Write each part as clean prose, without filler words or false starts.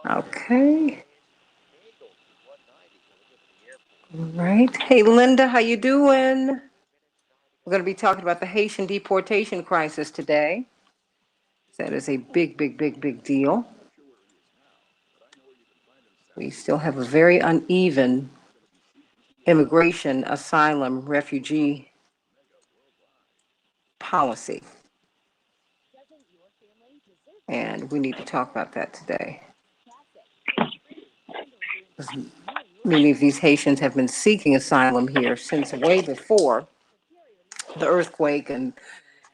Okay. All right. Hey, Linda, how you doing? We're going to be talking about the Haitian deportation crisis today. That is a big, big, big, big deal. We still have a very uneven immigration, asylum, refugee policy. And we need to talk about that today. Many of these Haitians have been seeking asylum here since way before the earthquake and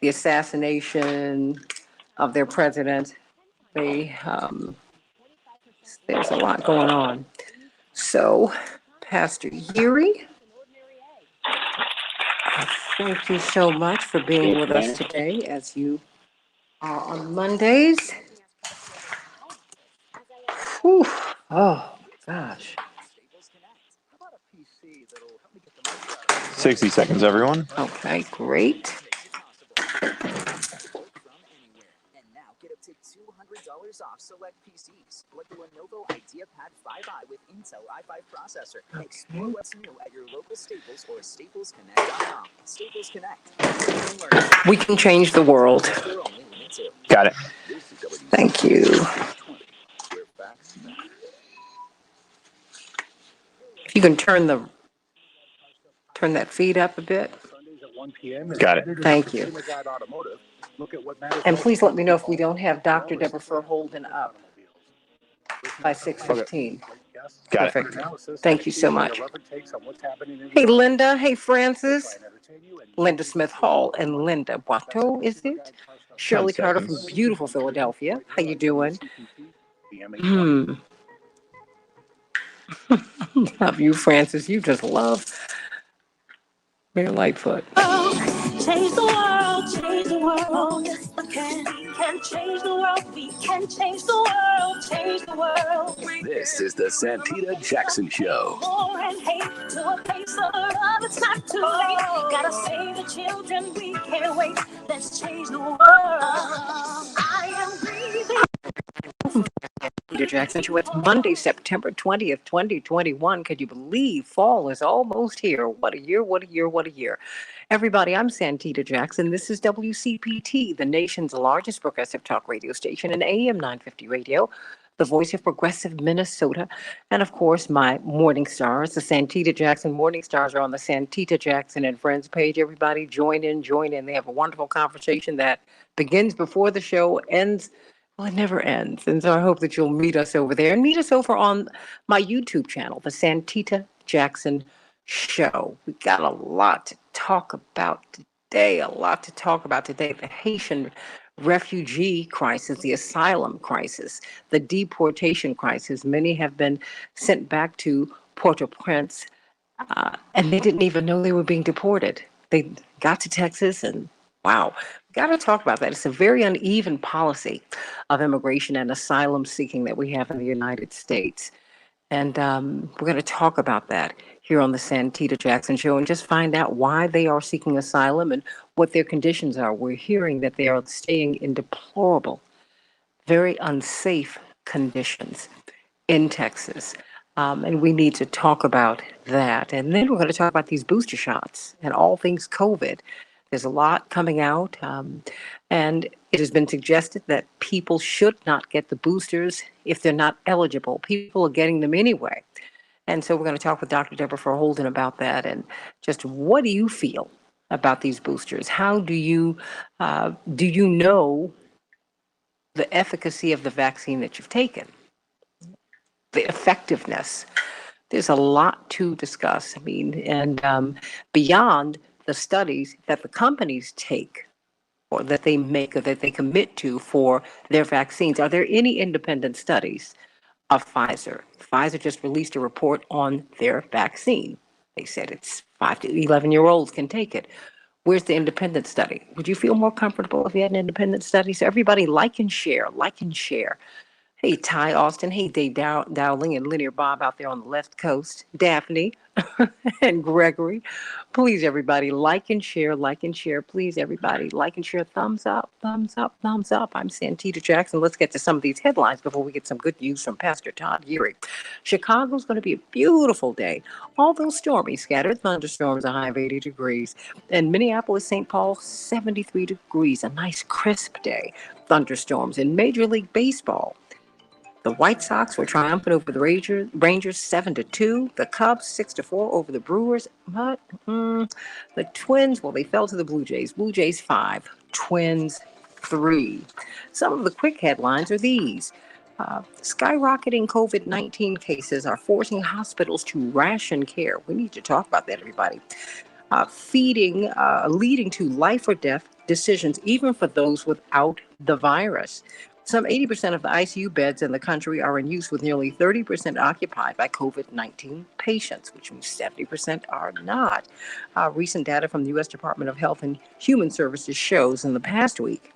the assassination of their president. They, there's a lot going on. So, Pastor Yuri, thank you so much for being with us today as you are on Mondays. Whew. Oh, gosh. 60 seconds, everyone. Okay, great. $200 off select PCs, like the Lenovo IdeaPad 5i with Intel i5 processor. Explore what's new at your local Staples or staplesconnect.com. Staples Connect. We can change the world. Got it. Thank you. If you can turn that feed up a bit. Got it. Thank you. And please let me know if we don't have Dr. Deborah Holden up by 6:15. Got Perfect. Thank you so much. Hey, Linda. Hey, Francis. Linda Smith Hall and Linda Watto, is it? Shirley Carter from beautiful Philadelphia. How you doing? Love you, Francis. You just love Mayor Lightfoot. Change the world, change the world. Yes, we can change the world. We can change the world, change the world. This is the Santita Jackson Show. War and hate to a place of love. It's not too late. Gotta save the children. We can't wait. Let's change the world. I am breathing. Peter Jackson Show. It's Monday, September 20th, 2021. Could you believe fall is almost here? What a year, what a year, what a year. Everybody, I'm Santita Jackson. This is WCPT, the nation's largest progressive talk radio station, and AM 950 radio, the voice of progressive Minnesota. And of course, my morning stars, the Santita Jackson morning stars, are on the Santita Jackson and Friends page. Everybody join in, join in. They have a wonderful conversation that begins before the show, ends. Well, it never ends. And so I hope that you'll meet us over there and meet us over on my YouTube channel, the Santita Jackson Show. We got a lot to talk about today, The Haitian refugee crisis, the asylum crisis, the deportation crisis. Many have been sent back to Port-au-Prince, and they didn't even know they were being deported. They got to Texas and wow, got to talk about that. It's a very uneven policy of immigration and asylum seeking that we have in the United States. And we're going to talk about that here on the Santita Jackson Show and just find out why they are seeking asylum and what their conditions are. We're hearing that they are staying in deplorable, very unsafe conditions in Texas. And we need to talk about that. And then we're going to talk about these booster shots and all things COVID. There's a lot coming out, and it has been suggested that people should not get the boosters if they're not eligible. People are getting them anyway. And so we're going to talk with Dr. Deborah Holden about that and just what do you feel about these boosters? How do you know the efficacy of the vaccine that you've taken? The effectiveness. There's a lot to discuss. I mean, and beyond the studies that the companies take or that they make or that they commit to for their vaccines, are there any independent studies of Pfizer? Pfizer just released a report on their vaccine. They said it's 5 to 11-year-olds can take it. Where's the independent study? Would you feel more comfortable if you had an independent study? So everybody like and share. Hey, Ty Austin. Hey, Dave Dowling and Linear Bob out there on the left coast. Daphne and Gregory. Please, everybody, like and share, like and share. Please, everybody, like and share. Thumbs up, thumbs up, thumbs up. I'm Santita Jackson. Let's get to some of these headlines before we get some good news from Pastor Todd Geary. Chicago's going to be a beautiful day, although stormy. Scattered thunderstorms, a high of 80 degrees. And Minneapolis, St. Paul, 73 degrees. A nice, crisp day. Thunderstorms in Major League Baseball. The White Sox were triumphant over the Rangers 7-2. The Cubs 6-4 over the Brewers. But the Twins, well, they fell to the Blue Jays. Blue Jays 5, Twins 3. Some of the quick headlines are these. Skyrocketing COVID-19 cases are forcing hospitals to ration care. We need to talk about that, everybody. Leading to life or death decisions, even for those without the virus. Some 80% of the ICU beds in the country are in use, with nearly 30% occupied by COVID-19 patients, which means 70% are not. Recent data from the U.S. Department of Health and Human Services shows in the past week,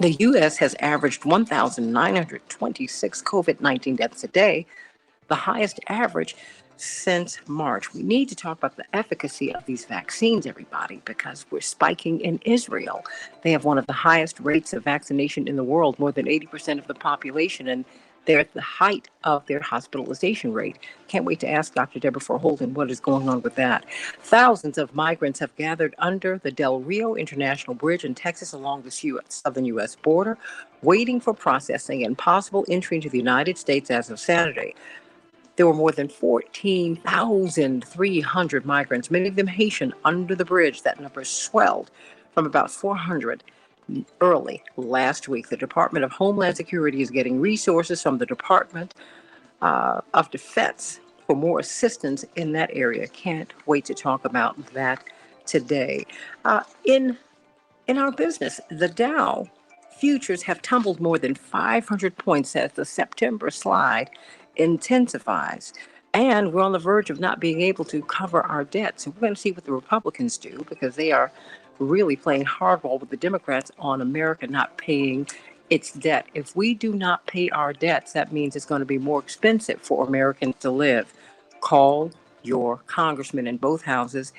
the U.S. has averaged 1,926 COVID-19 deaths a day, the highest average since March. We need to talk about the efficacy of these vaccines, everybody, because we're spiking in Israel. They have one of the highest rates of vaccination in the world, more than 80% of the population, and they're at the height of their hospitalization rate. Can't wait to ask Dr. Deborah Holden what is going on with that. Thousands of migrants have gathered under the Del Rio International Bridge in Texas along the southern U.S. border, waiting for processing and possible entry into the United States as of Saturday. There were more than 14,300 migrants, many of them Haitian, under the bridge. That number swelled from about 400 early last week. The Department of Homeland Security is getting resources from the Department of Defense for more assistance in that area. Can't wait to talk about that today. In our business, the Dow Futures have tumbled more than 500 points as the September slide intensifies. And we're on the verge of not being able to cover our debt. So we're going to see what the Republicans do, because they are really playing hardball with the Democrats on America not paying its debt. If we do not pay our debts, that means it's going to be more expensive for Americans to live. Call your congressman in both houses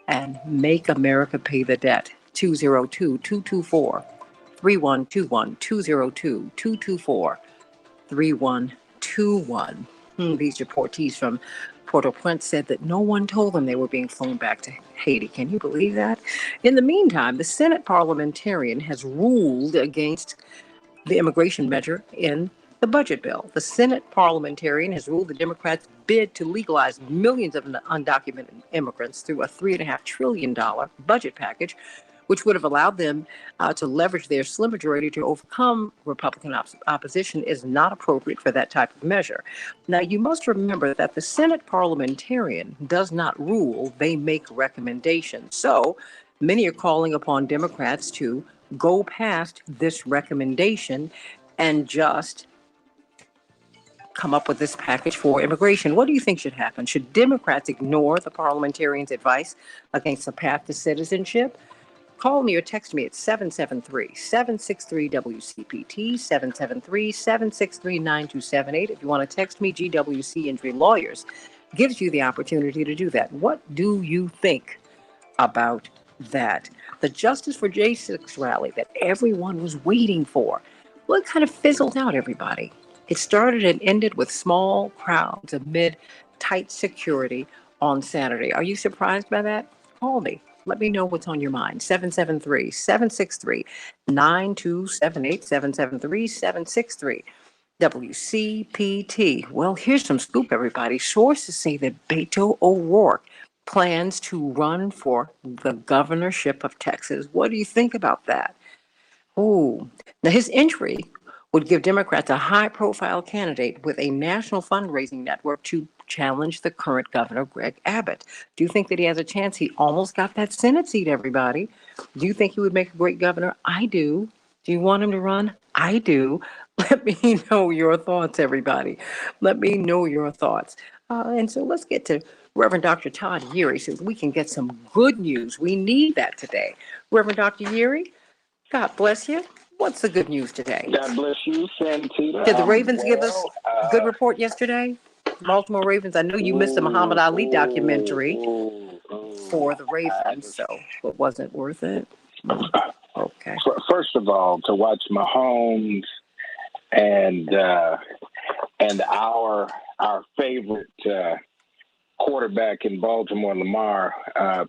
and make America pay the debt. 202-224-3121, 202-224-3121. These deportees from Port-au-Prince said that no one told them they were being flown back to Haiti. Can you believe that? In the meantime, the Senate parliamentarian has ruled against the immigration measure in the budget bill. The Senate parliamentarian has ruled the Democrats' bid to legalize millions of undocumented immigrants through a $3.5 trillion budget package, which would have allowed them to leverage their slim majority to overcome Republican opposition, is not appropriate for that type of measure. Now, you must remember that the Senate parliamentarian does not rule, they make recommendations. So many are calling upon Democrats to go past this recommendation and just come up with this package for immigration. What do you think should happen? Should Democrats ignore the parliamentarian's advice against the path to citizenship? Call me or text me at 773-763-WCPT, 773-763-9278. If you want to text me, GWC Injury Lawyers gives you the opportunity to do that. What do you think about that? The Justice for J6 rally that everyone was waiting for, well, it kind of fizzled out, everybody. It started and ended with small crowds amid tight security on Saturday. Are you surprised by that? Call me. Let me know what's on your mind. 773-763-9278, 773-763. WCPT. Well, here's some scoop, everybody. Sources say that Beto O'Rourke plans to run for the governorship of Texas. What do you think about that? Oh, now his entry would give Democrats a high-profile candidate with a national fundraising network to challenge the current governor, Greg Abbott. Do you think that he has a chance? He almost got that Senate seat, everybody. Do you think he would make a great governor? I do. Do you want him to run? I do. Let me know your thoughts, everybody. Let me know your thoughts. And so let's get to Reverend Dr. Todd Geary so we can get some good news. We need that today. Reverend Dr. Geary, God bless you. What's the good news today? God bless you, Santita. Did the I'm Ravens give us well. good report yesterday? Baltimore Ravens. I know you missed the Muhammad Ali documentary for the Ravens, so it wasn't worth it. Okay. First of all, to watch Mahomes and our favorite quarterback in Baltimore, Lamar,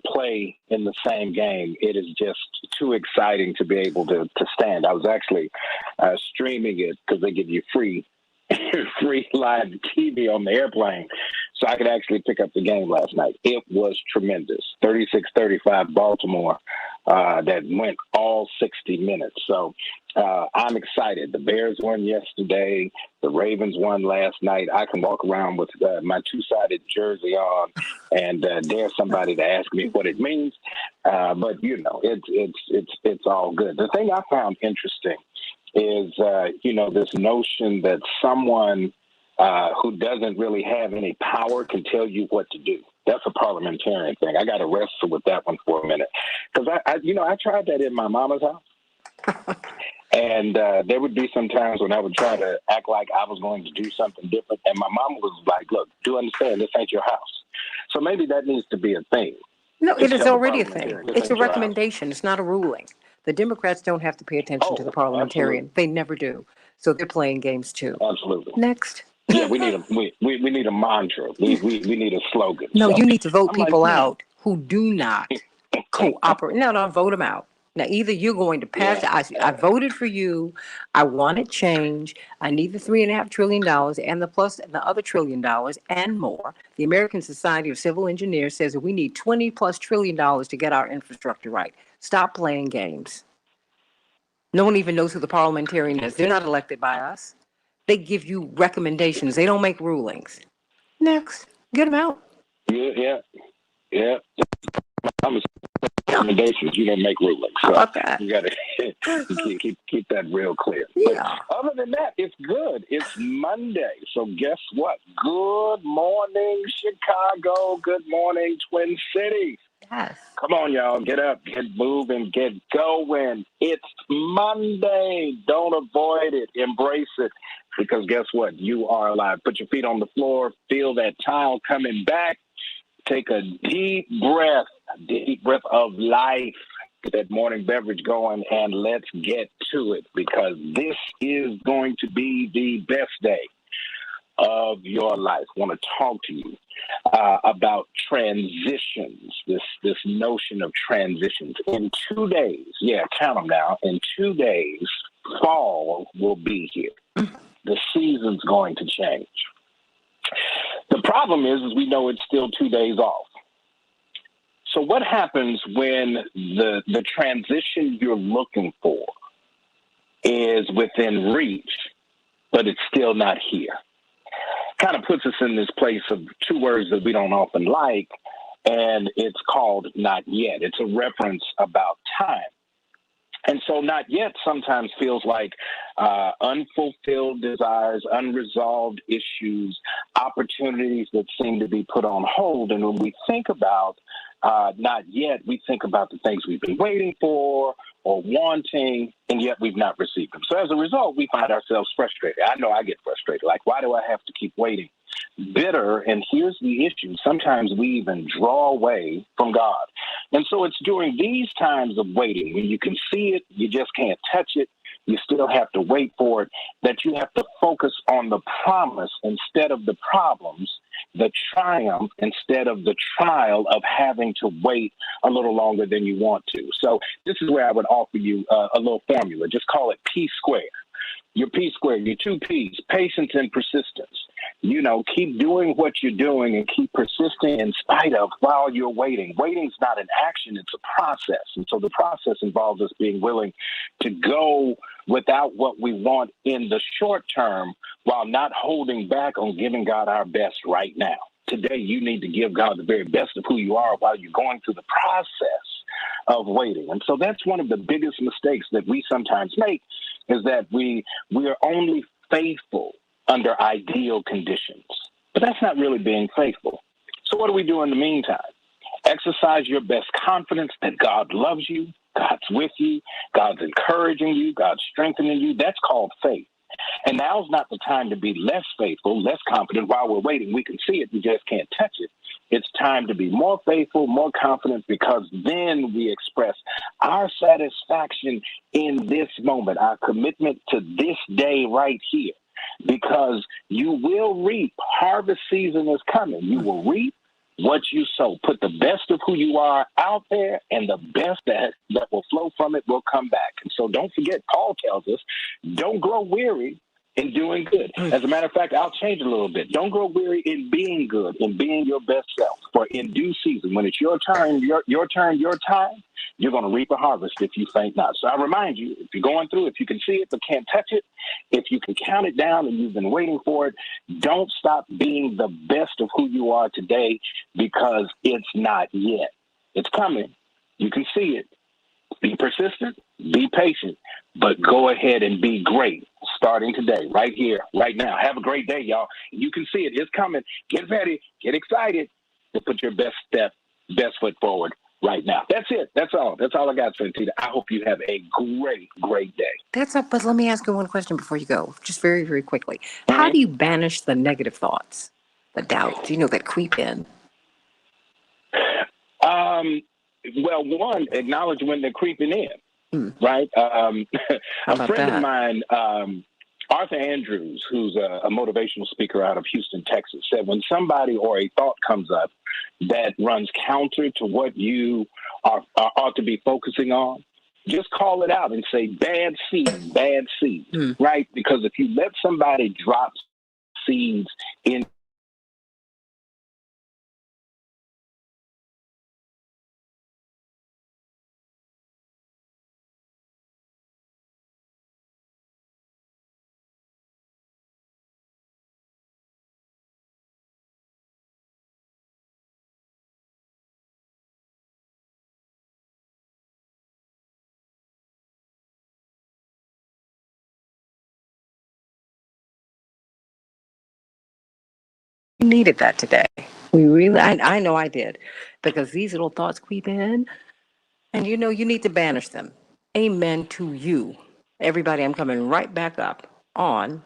play in the same game, it is just too exciting to be able to stand. I was actually streaming it because they give you free live TV on the airplane, so I could actually pick up the game last night. It was tremendous. 36-35 Baltimore, that went all 60 minutes. So I'm excited. The Bears won yesterday. The Ravens won last night. I can walk around with my two-sided jersey on and dare somebody to ask me what it means. But you know, it's all good. The thing I found interesting is this notion that someone who doesn't really have any power can tell you what to do. That's a parliamentarian thing. I got to wrestle with that one for a minute, because I tried that in my mama's house. And there would be some times when I would try to act like I was going to do something different, and my mama was like, "Look, do understand this ain't your house." So maybe that needs to be a thing. No, it is Tell the already a thing. parliamentarian, this It's a ain't your house. recommendation. It's not a ruling. The Democrats don't have to pay attention to the parliamentarian. Absolutely. They never do. So they're playing games too. Absolutely. Next. Yeah, we need a mantra. We need a slogan. No, So, you need to vote I'm like, people out who do not cooperate. No, vote them out. Now, either you're going to pass it. I voted for you. I wanted change. I need the $3.5 trillion and the other $1 trillion and more. The American Society of Civil Engineers says that we need $20+ trillion to get our infrastructure right. Stop playing games. No one even knows who the parliamentarian is. They're not elected by us. They give you recommendations. They don't make rulings. Next, get them out. Yeah. I'm recommendations. You don't make rulings. How So about that? you got to keep that real clear. Yeah. But other than that, it's good. It's Monday. So guess what? Good morning, Chicago. Good morning, Twin Cities. Yes. Come on, y'all. Get up, get moving, get going. It's Monday. Don't avoid it. Embrace it. Because guess what? You are alive. Put your feet on the floor. Feel that tile coming back. Take a deep breath of life. Get that morning beverage going, and let's get to it, because this is going to be the best day of your life. I want to talk to you about transitions, this notion of transitions. In 2 days, count them now, in 2 days, fall will be here. The season's going to change. The problem is we know it's still 2 days off. So what happens when the transition you're looking for is within reach, but it's still not here? Kind of puts us in this place of two words that we don't often like, and it's called not yet. It's a reference about time. And so not yet sometimes feels like unfulfilled desires, unresolved issues, opportunities that seem to be put on hold. And when we think about not yet, we think about the things we've been waiting for or wanting, and yet we've not received them. So as a result, we find ourselves frustrated. I know I get frustrated. Like, why do I have to keep waiting? Bitter, and here's the issue. Sometimes we even draw away from God. And so it's during these times of waiting, when you can see it, you just can't touch it, you still have to wait for it, that you have to focus on the promise instead of the problems, the triumph instead of the trial of having to wait a little longer than you want to. So this is where I would offer you a little formula. Just call it P squared. Your P squared, your 2 Ps, patience and persistence. You know, keep doing what you're doing and keep persisting in spite of while you're waiting. Waiting's not an action, it's a process. And so the process involves us being willing to go without what we want in the short term while not holding back on giving God our best right now. Today, you need to give God the very best of who you are while you're going through the process of waiting. And so that's one of the biggest mistakes that we sometimes make, is that we are only faithful under ideal conditions. But that's not really being faithful. So what do we do in the meantime? Exercise your best confidence that God loves you, God's with you. God's encouraging you. God's strengthening you. That's called faith. And now's not the time to be less faithful, less confident. While we're waiting, we can see it. We just can't touch it. It's time to be more faithful, more confident, because then we express our satisfaction in this moment, our commitment to this day right here, because you will reap. Harvest season is coming. You will reap what you sow. Put the best of who you are out there, and the best that will flow from it will come back. And so don't forget, Paul tells us, don't grow weary in doing good. As a matter of fact, I'll change it a little bit. Don't grow weary in being good, in being your best self. For in due season, when it's your turn, your time, you're going to reap a harvest if you faint not. So I remind you, if you're going through, if you can see it but can't touch it, if you can count it down and you've been waiting for it, don't stop being the best of who you are today, because it's not yet. It's coming. You can see it. Be persistent, be patient, but go ahead and be great starting today, right here, right now. Have a great day, y'all. You can see it. It's coming. Get ready. Get excited to put your best foot forward right now. That's it. That's all. That's all I got, Santita. I hope you have a great, great day. That's up, but let me ask you one question before you go, just very, very quickly. How do you banish the negative thoughts, the doubts, that creep in? Well, one, acknowledge when they're creeping in, right? How a about friend that? of mine, Arthur Andrews, who's a motivational speaker out of Houston, Texas, said when somebody or a thought comes up that runs counter to what you ought to be focusing on, just call it out and say, bad seed, right? Because if you let somebody drop seeds in We needed that today. We really, I know I did, because these little thoughts creep in, and you need to banish them. Amen to you. Everybody, I'm coming right back up on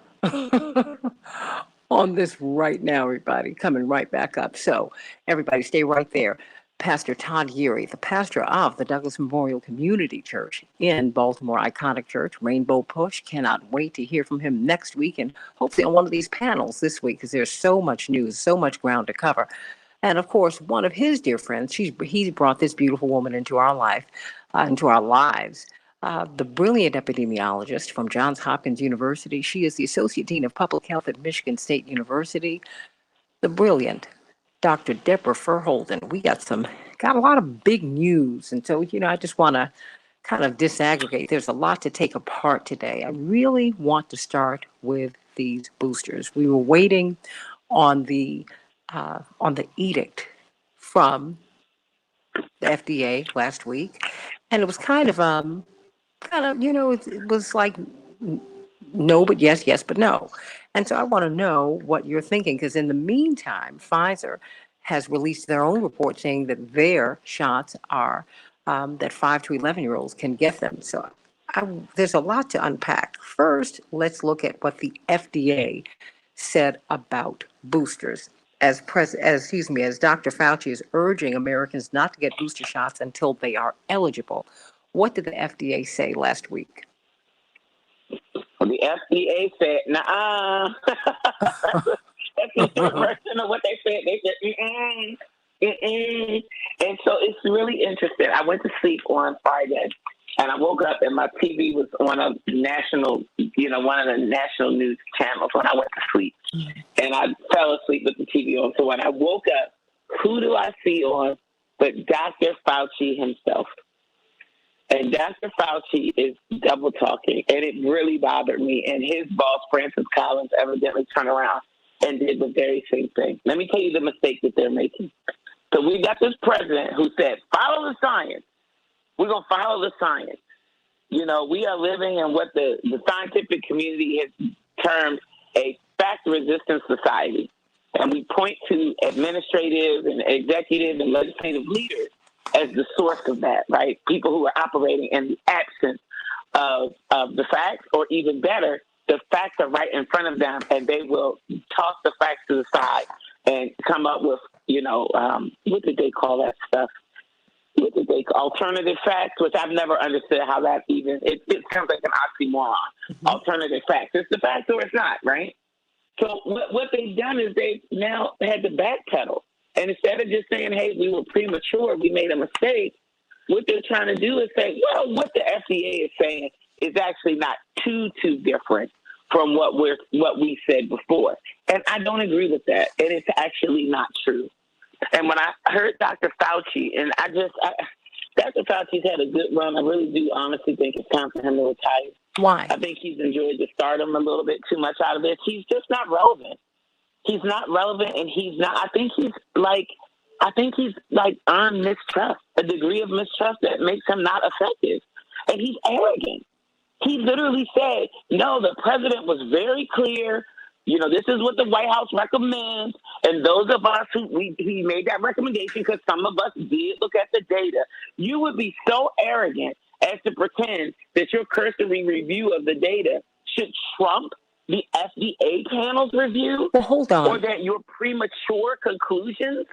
on this right now, everybody, coming right back up. So everybody stay right there. Pastor Todd Geary, the pastor of the Douglas Memorial Community Church in Baltimore, iconic church, Rainbow Push. Cannot wait to hear from him next week, and hopefully on one of these panels this week, because there's so much news, so much ground to cover. And of course, one of his dear friends, he's brought this beautiful woman into our life, into our lives. The brilliant epidemiologist from Johns Hopkins University. She is the Associate Dean of Public Health at Michigan State University. The brilliant Dr. Deborah Furholden. We got a lot of big news. And so, I just want to kind of disaggregate. There's a lot to take apart today. I really want to start with these boosters. We were waiting on the edict from the FDA last week, and it was kind of it was like no, but yes, yes, but no. And so I want to know what you're thinking, because in the meantime, Pfizer has released their own report saying that their shots are that 5 to 11-year-olds can get them. So there's a lot to unpack. First, let's look at what the FDA said about boosters. As Dr. Fauci is urging Americans not to get booster shots until they are eligible. What did the FDA say last week? Well, the FDA said, nah. That's the short version of what they said. They said, And so it's really interesting. I went to sleep on Friday, and I woke up, and my TV was on a national, one of the national news channels when I went to sleep. And I fell asleep with the TV on. So when I woke up, who do I see on but Dr. Fauci himself? And Dr. Fauci is double talking, and it really bothered me. And his boss, Francis Collins, evidently turned around and did the very same thing. Let me tell you the mistake that they're making. So we got this president who said, follow the science. We're going to follow the science. We are living in what the scientific community has termed a fact-resistant society. And we point to administrative and executive and legislative leaders as the source of that, right? People who are operating in the absence of the facts, or even better, the facts are right in front of them, and they will toss the facts to the side and come up with, what did they call that stuff? What did they call alternative facts? Which I've never understood how that even, it sounds like an oxymoron. Mm-hmm. Alternative facts. It's the fact or it's not, right? So what they've done is they've now had to backpedal. And instead of just saying, hey, we were premature, we made a mistake, what they're trying to do is say, well, what the FDA is saying is actually not too different from what we said before. And I don't agree with that. And it's actually not true. And when I heard Dr. Fauci, and Dr. Fauci's had a good run. I really do honestly think it's time for him to retire. Why? I think he's enjoyed the stardom a little bit too much out of it. He's just not relevant. He's not relevant, and he's not. I think he's earned mistrust, a degree of mistrust that makes him not effective. And he's arrogant. He literally said, no, the president was very clear. This is what the White House recommends. And those of us he made that recommendation because some of us did look at the data. You would be so arrogant as to pretend that your cursory review of the data should trump the FDA panel's review. Well, hold on. Or that your premature conclusions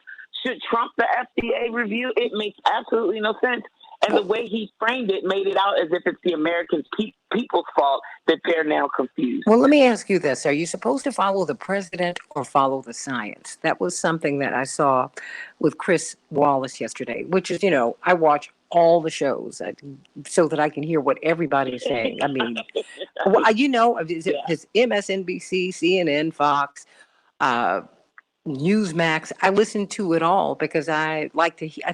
should trump the FDA review. It makes absolutely no sense. And the way he framed it made it out as if it's the American people's fault that they're now confused. Well, let me ask you this. Are you supposed to follow the president or follow the science? That was something that I saw with Chris Wallace yesterday, which is, I watch all the shows so that I can hear what everybody is saying. I mean, it's MSNBC, CNN, Fox, Newsmax. I listen to it all because I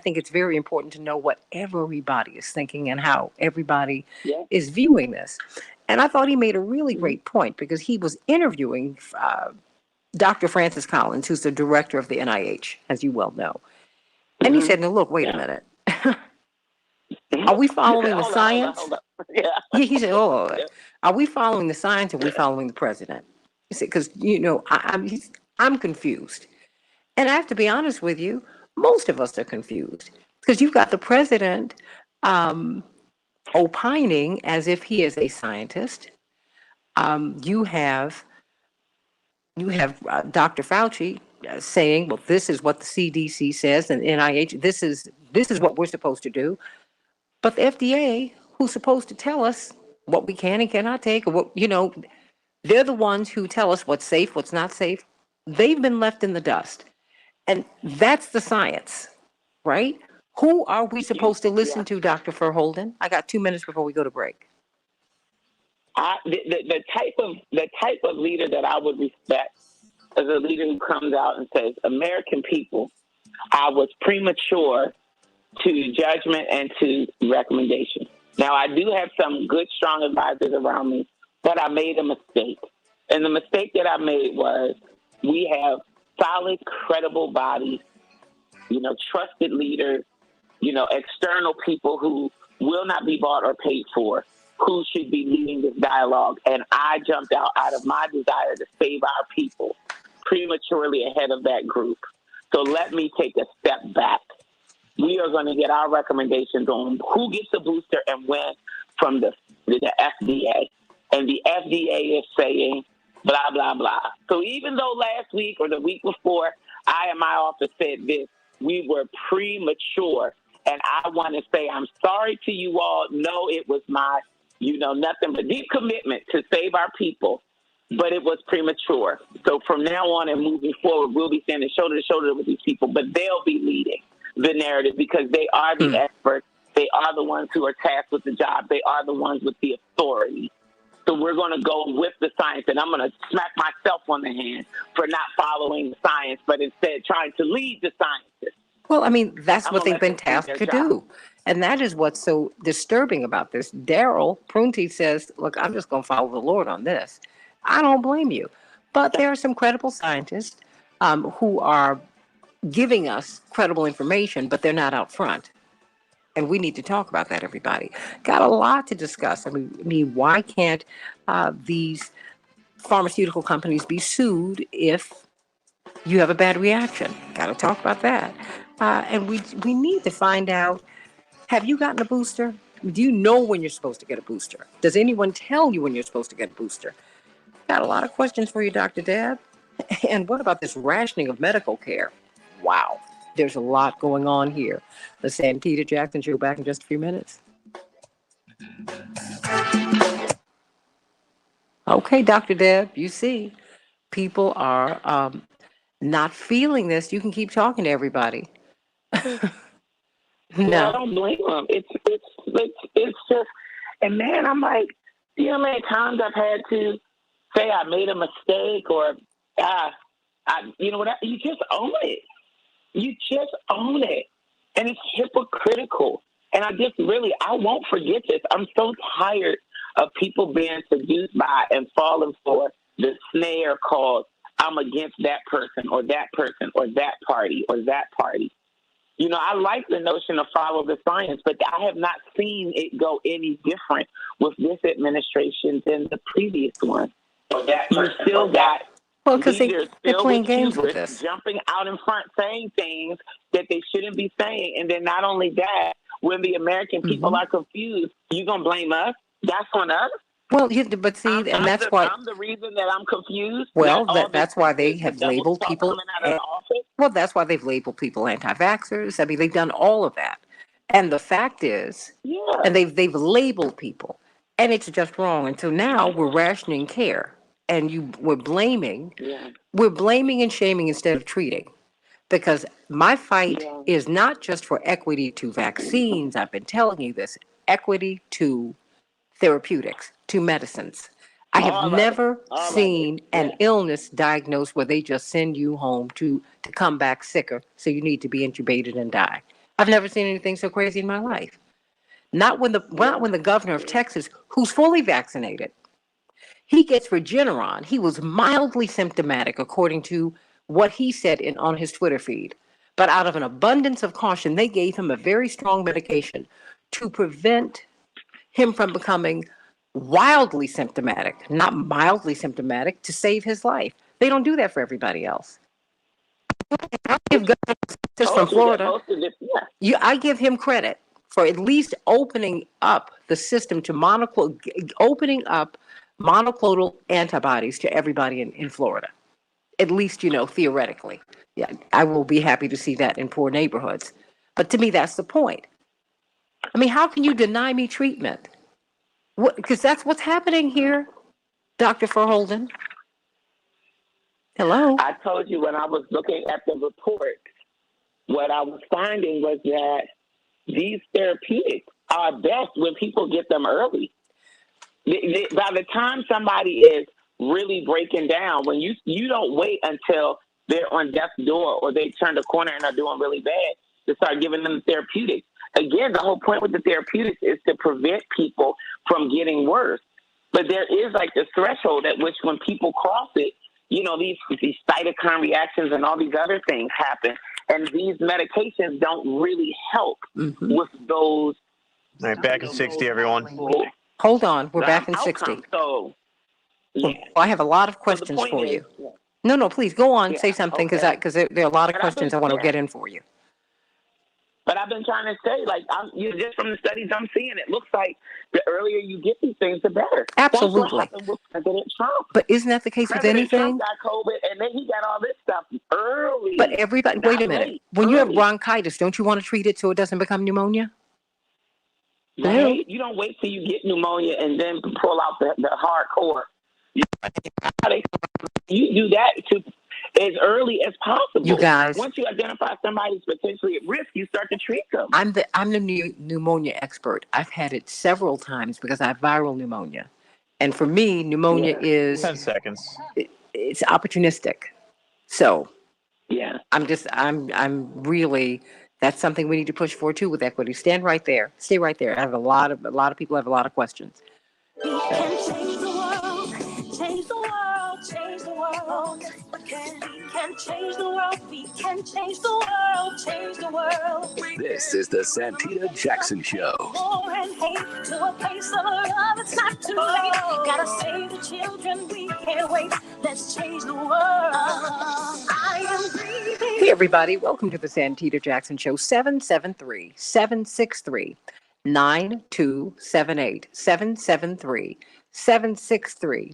think it's very important to know what everybody is thinking and how everybody is viewing this. And I thought he made a really great point because he was interviewing Dr. Francis Collins, who's the director of the NIH, as you well know. And he said, no, look, wait a minute. Are we following the science? Hold on. Yeah. He said, are we following the science or are we following the president? He said, because, I'm confused. And I have to be honest with you, most of us are confused because you've got the president opining as if he is a scientist. You have Dr. Fauci saying, well, this is what the CDC says and NIH, this is what we're supposed to do. But the FDA, who's supposed to tell us what we can and cannot take, or what, they're the ones who tell us what's safe, what's not safe. They've been left in the dust. And that's the science, right? Who are we supposed to listen to, Dr. Verholden? I got 2 minutes before we go to break. The type of leader that I would respect is a leader who comes out and says, American people, I was premature to judgment and to recommendation. Now, I do have some good, strong advisors around me, but I made a mistake. And the mistake that I made was we have solid, credible bodies, trusted leaders, external people who will not be bought or paid for, who should be leading this dialogue. And I jumped out of my desire to save our people prematurely ahead of that group. So let me take a step back. We are going to get our recommendations on who gets a booster and when from the FDA. And the FDA is saying blah, blah, blah. So even though last week or the week before, I and my office said this, we were premature. And I want to say I'm sorry to you all. No, it was my, nothing but deep commitment to save our people. But it was premature. So from now on and moving forward, we'll be standing shoulder to shoulder with these people, but they'll be leading the narrative because they are the experts. They are the ones who are tasked with the job. They are the ones with the authority. So we're going to go with the science, and I'm going to smack myself on the hand for not following the science, but instead trying to lead the scientists. Well, I mean, that's what they've been tasked to do. And that is what's so disturbing about this. Daryl Prunty says, look, I'm just going to follow the Lord on this. I don't blame you. But there are some credible scientists who are giving us credible information, but they're not out front. And we need to talk about that, everybody. Got a lot to discuss. I mean, why can't these pharmaceutical companies be sued if you have a bad reaction. Got to talk about that. And we need to find out, have you gotten a booster? Do you know when you're supposed to get a booster? Does anyone tell you when you're supposed to get a booster? Got a lot of questions for you, Dr. Deb. And what about this rationing of medical care? Wow, there's a lot going on here. The Santita Jackson Show, back in just a few minutes. Okay, Dr. Deb, you see, people are not feeling this. You can keep talking to everybody. No, I don't blame them. It's just, and man, I'm like, you know how many times I've had to say I made a mistake, or you know what? You just own it. You just own it, and it's hypocritical. And I won't forget this. I'm so tired of people being seduced by and falling for the snare called "I'm against that person or that person or that party or that party." You know, I like the notion of follow the science, but I have not seen it go any different with this administration than the previous one. You still got because leaders they're playing with games with hubris, this. jumping out in front saying things that they shouldn't be saying. And then not only that, when the American people are confused, you going to blame us? That's on us? Well, but see, and that's why I'm the reason that I'm confused. Well, that's why they have labeled people. Well, that's why they've labeled people anti-vaxxers. I mean, they've done all of that. And the fact is, and they've labeled people, and it's just wrong. And so now we're rationing care, and we're blaming and shaming instead of treating. Because my fight is not just for equity to vaccines. I've been telling you this: equity to therapeutics, to medicines. I have never seen an illness diagnosed where they just send you home to come back sicker, so you need to be intubated and die. I've never seen anything so crazy in my life. Not when the governor of Texas, who's fully vaccinated, he gets Regeneron. He was mildly symptomatic, according to what he said on his Twitter feed. But out of an abundance of caution, they gave him a very strong medication to prevent him from becoming wildly symptomatic, not mildly symptomatic, to save his life. They don't do that for everybody else. I give Governor from Florida, I give him credit for at least opening up the system to opening up monoclonal antibodies to everybody in Florida. At least, theoretically. Yeah, I will be happy to see that in poor neighborhoods. But to me, that's the point. I mean, how can you deny me treatment? Because that's what's happening here, Dr. Verholden. Hello? I told you when I was looking at the report, what I was finding was that these therapeutics are best when people get them early. By the time somebody is really breaking down, when you don't wait until they're on death's door or they turn the corner and are doing really bad to start giving them therapeutics. Again, the whole point with the therapeutics is to prevent people from getting worse. But there is like the threshold at which when people cross it, these cytokine reactions and all these other things happen. And these medications don't really help with those. All right, back in 60, everyone. Hold on. We're back in 60. So, Well, I have a lot of questions for you. No, please go on. Say something, because there are a lot of questions I want to get in for you. But I've been trying to say, just from the studies I'm seeing, it looks like the earlier you get these things, the better. Absolutely. That's what happened with President Trump. But isn't that the case with anything? Trump got COVID, and then he got all this stuff early. But everybody, wait a minute. When you have bronchitis, don't you want to treat it so it doesn't become pneumonia? Right? You don't wait till you get pneumonia and then pull out the hardcore. You do that as early as possible. You guys. Once you identify somebody's potentially at risk, you start to treat them. I'm the pneumonia expert. I've had it several times because I have viral pneumonia. And for me, pneumonia is 10 seconds. It's opportunistic. So I'm really, that's something we need to push for too with equity. Stay right there. I have a lot of people have a lot of questions. We can change the world, change the world, change the world. We can change the world, we can change the world, change the world. This is the Santita Jackson Show. War and hate to a place of love, it's not too late. Gotta save the children, we can't wait. Let's change the world. I am Hey, everybody. Welcome to the Santita Jackson Show. 773-763-9278. 773-763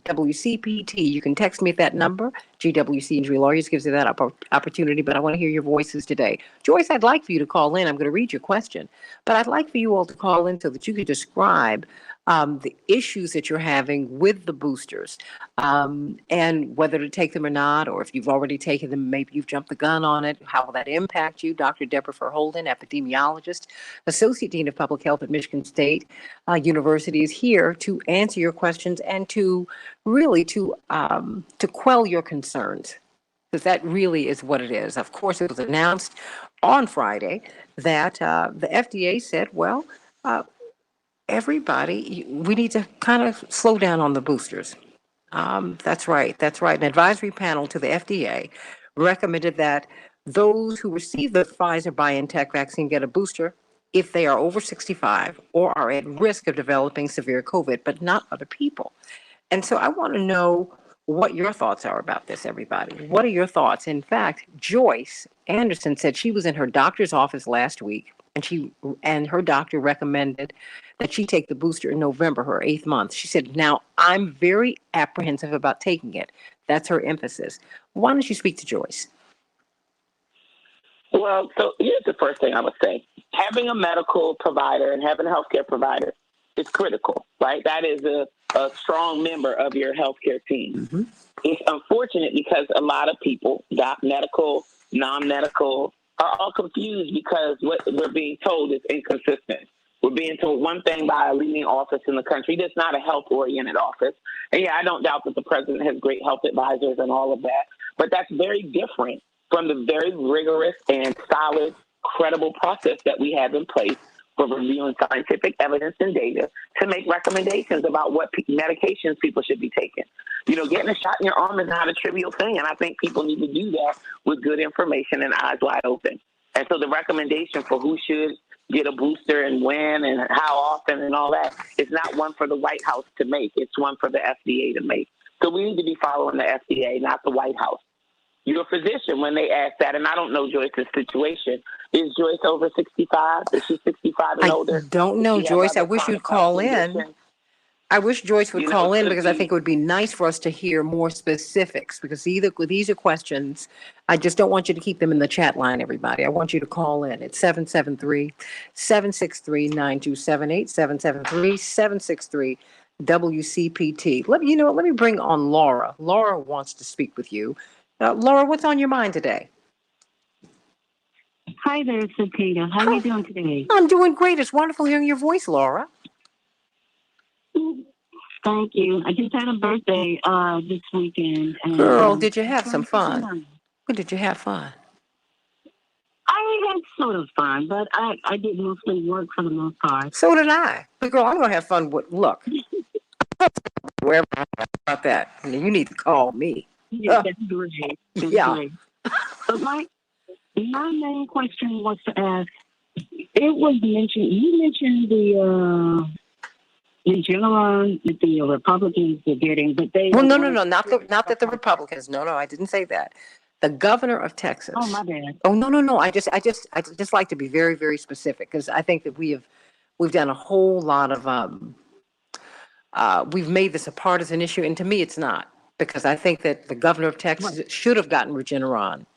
WCPT. You can text me at that number. GWC Injury Lawyers gives you that opportunity, but I want to hear your voices today. Joyce, I'd like for you to call in. I'm going to read your question, but I'd like for you all to call in so that you could describe the issues that you're having with the boosters, and whether to take them or not, or if you've already taken them, maybe you've jumped the gun on it. How will that impact you? Dr. Deborah Verholden, epidemiologist, Associate Dean of Public Health at Michigan State University, is here to answer your questions and to really to quell your concerns, because that really is what it is. Of course, it was announced on Friday that the FDA said, well, everybody, we need to kind of slow down on the boosters. That's right. That's right. An advisory panel to the FDA recommended that those who receive the Pfizer-BioNTech vaccine get a booster if they are over 65 or are at risk of developing severe COVID, but not other people. And so I want to know what your thoughts are about this, everybody. What are your thoughts? In fact, Joyce Anderson said she was in her doctor's office last week, and her doctor recommended that she take the booster in November, her 8th month. She said, now I'm very apprehensive about taking it. That's her emphasis. Why don't you speak to Joyce? Well, so here's the first thing I would say. Having a medical provider and having a healthcare provider is critical, right? That is a strong member of your healthcare team. Mm-hmm. It's unfortunate because a lot of people, medical, non-medical, are all confused because what we're being told is inconsistent. We're being told one thing by a leading office in the country that's not a health-oriented office. And yeah, I don't doubt that the president has great health advisors and all of that, but that's very different from the very rigorous and solid, credible process that we have in place for reviewing scientific evidence and data to make recommendations about what medications people should be taking. You know, getting a shot in your arm is not a trivial thing, and I think people need to do that with good information and eyes wide open. And so the recommendation for who should get a booster and when and how often and all that is not one for the White House to make. It's one for the FDA to make. So we need to be following the FDA, not the White House. Your physician, when they ask that, and I don't know Joyce's situation, is Joyce over 65? Is she 65 and older? I don't know, Joyce. I wish you'd call in. I wish Joyce would call in because I think it would be nice for us to hear more specifics, because these are questions. I just don't want you to keep them in the chat line, everybody. I want you to call in. It's 773-763-9278, 773-763 WCPT. Let me bring on Laura. Laura wants to speak with you. Laura, what's on your mind today? Hi there, Santita. How are you doing today? I'm doing great. It's wonderful hearing your voice, Laura. Thank you. I just had a birthday this weekend. And, girl, did you have some fun? When did you have fun? I had sort of fun, but I did mostly work for the most part. So did I. But girl, I'm going to have fun with, look. Wherever about that. I mean, you need to call me. Yeah, that's great. That's great. But my main question was to ask, it was mentioned, you mentioned the Regeneron that the Republicans are getting, but they... Well, no, not that the Republicans. No, I didn't say that. The governor of Texas. Oh, my bad. Oh, no. I just like to be very, very specific, because I think that we've done a whole lot of, we've made this a partisan issue, and to me it's not. Because I think that the governor of Texas should have gotten Regeneron.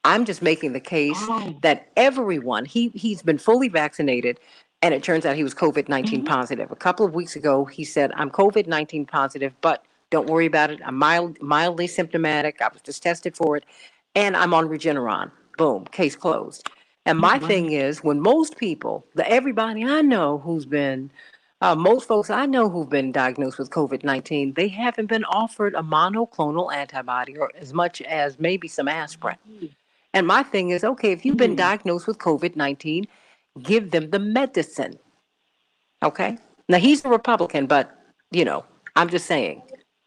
I'm just making the case that everyone, he's been fully vaccinated, and it turns out he was COVID-19 positive. A couple of weeks ago, he said, I'm COVID-19 positive, but don't worry about it. I'm mildly symptomatic. I was just tested for it, and I'm on Regeneron. Boom, case closed. And my thing is, when most people, everybody I know who's been most folks I know who've been diagnosed with COVID-19, they haven't been offered a monoclonal antibody or as much as maybe some aspirin. And my thing is, okay, if you've been diagnosed with COVID-19, give them the medicine. Okay? Now, he's a Republican, but, I'm just saying,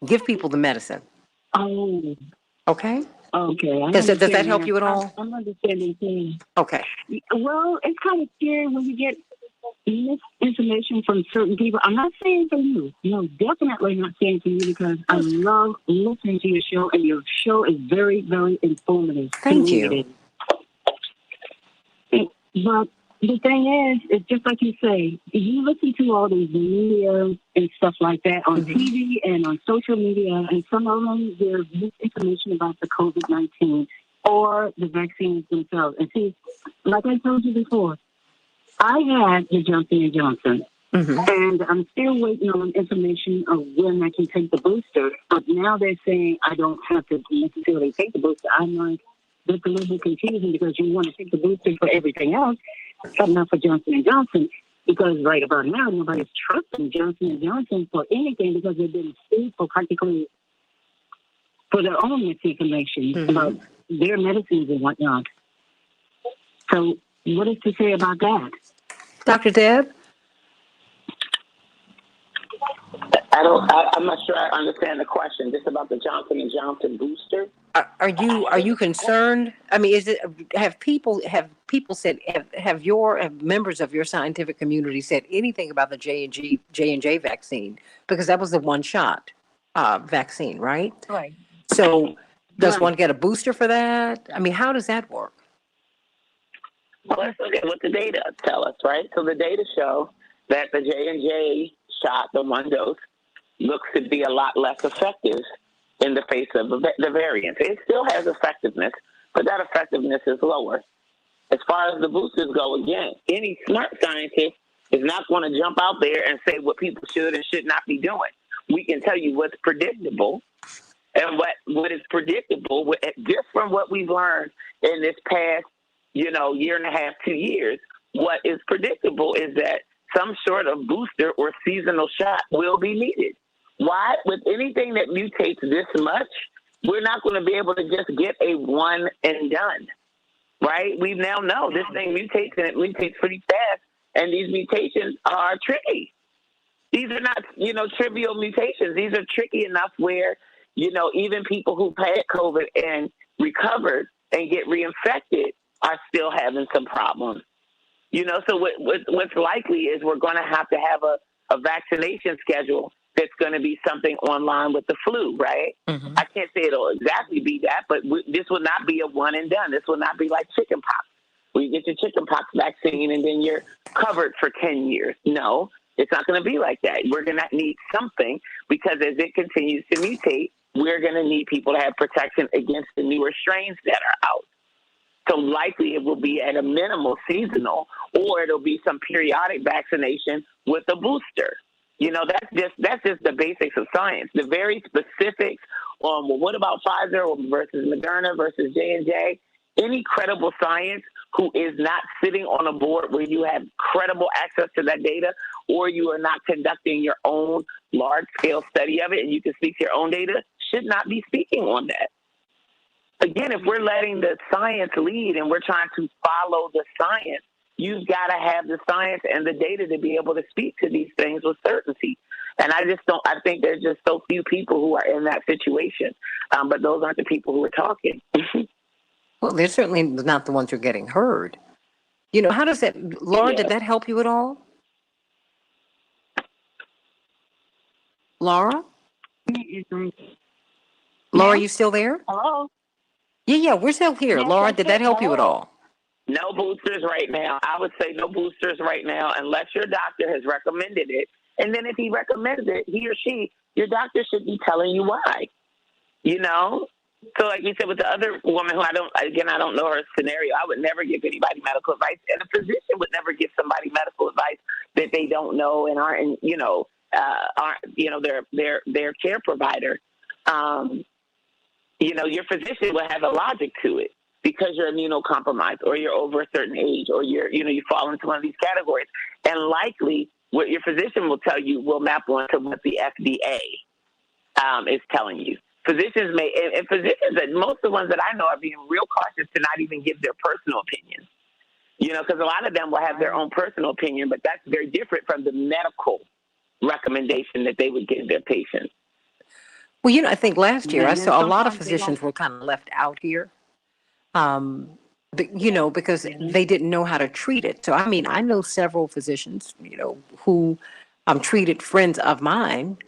give people the medicine. Oh. Okay? Okay. Does that help you at all? I'm understanding things. Okay. Well, it's kind of scary when you get misinformation from certain people. I'm not saying for you. No, definitely not saying for you, because I love listening to your show, and your show is very, very informative. Thank you. But the thing is, it's just like you say, you listen to all these media and stuff like that on TV and on social media, and some of them, there's misinformation about the COVID-19 or the vaccines themselves. And see, like I told you before, I had the Johnson & Johnson, and I'm still waiting on information of when I can take the booster. But now they're saying I don't have to necessarily take the booster. I'm like, that's a little bit confusing because you want to take the booster for everything else, but not for Johnson & Johnson. Because right about now, nobody's trusting Johnson & Johnson for anything because they've been sued for practically for their own misinformation about their medicines and whatnot. So what is to say about that? Dr. Deb? I'm not sure I understand the question. Just about the Johnson & Johnson booster? Are you concerned? I mean, have people said, have members of your scientific community said anything about the J&J vaccine? Because that was the one shot vaccine, right? Right. So does one get a booster for that? I mean, how does that work? Well, let's look at what the data tell us, right? So the data show that the J&J shot, the one dose, looks to be a lot less effective in the face of the variant. It still has effectiveness, but that effectiveness is lower. As far as the boosters go, again, any smart scientist is not going to jump out there and say what people should and should not be doing. We can tell you what's predictable, and what is predictable, just from what we've learned in this past, year and a half, 2 years, what is predictable is that some sort of booster or seasonal shot will be needed. Why? With anything that mutates this much, we're not going to be able to just get a one and done, right? We now know this thing mutates, and it mutates pretty fast, and these mutations are tricky. These are not, trivial mutations. These are tricky enough where, even people who've had COVID and recovered and get reinfected are still having some problems. So what's likely is we're going to have a vaccination schedule that's going to be something online with the flu, right? I can't say it'll exactly be that, but this will not be a one and done. This will not be like chickenpox, where you get your chickenpox vaccine and then you're covered for 10 years. No, it's not going to be like that. We're going to need something because as it continues to mutate, we're going to need people to have protection against the newer strains that are out. So likely it will be at a minimal seasonal, or it'll be some periodic vaccination with a booster. That's just the basics of science. The very specifics on, well, what about Pfizer versus Moderna versus J&J? Any credible science who is not sitting on a board where you have credible access to that data, or you are not conducting your own large-scale study of it and you can speak to your own data, should not be speaking on that. Again, if we're letting the science lead and we're trying to follow the science, you've got to have the science and the data to be able to speak to these things with certainty. And I think there's just so few people who are in that situation. But those aren't the people who are talking. Well, they're certainly not the ones who are getting heard. How does that, Laura, did that help you at all? Laura? Laura, are you still there? Hello? Yeah, we're still here. Laura, did that help you at all? No boosters right now. I would say no boosters right now unless your doctor has recommended it. And then if he recommends it, he or she, your doctor should be telling you why. So like you said with the other woman who I don't know her scenario, I would never give anybody medical advice. And a physician would never give somebody medical advice that they don't know and aren't their care provider. Your physician will have a logic to it because you're immunocompromised or you're over a certain age or you fall into one of these categories. And likely what your physician will tell you will map onto what the FDA is telling you. Physicians most of the ones that I know are being real cautious to not even give their personal opinions, because a lot of them will have their own personal opinion, but that's very different from the medical recommendation that they would give their patients. Well, I think last year I saw a lot of physicians were kind of left out here, because they didn't know how to treat it. So, I know several physicians, who treated friends of mine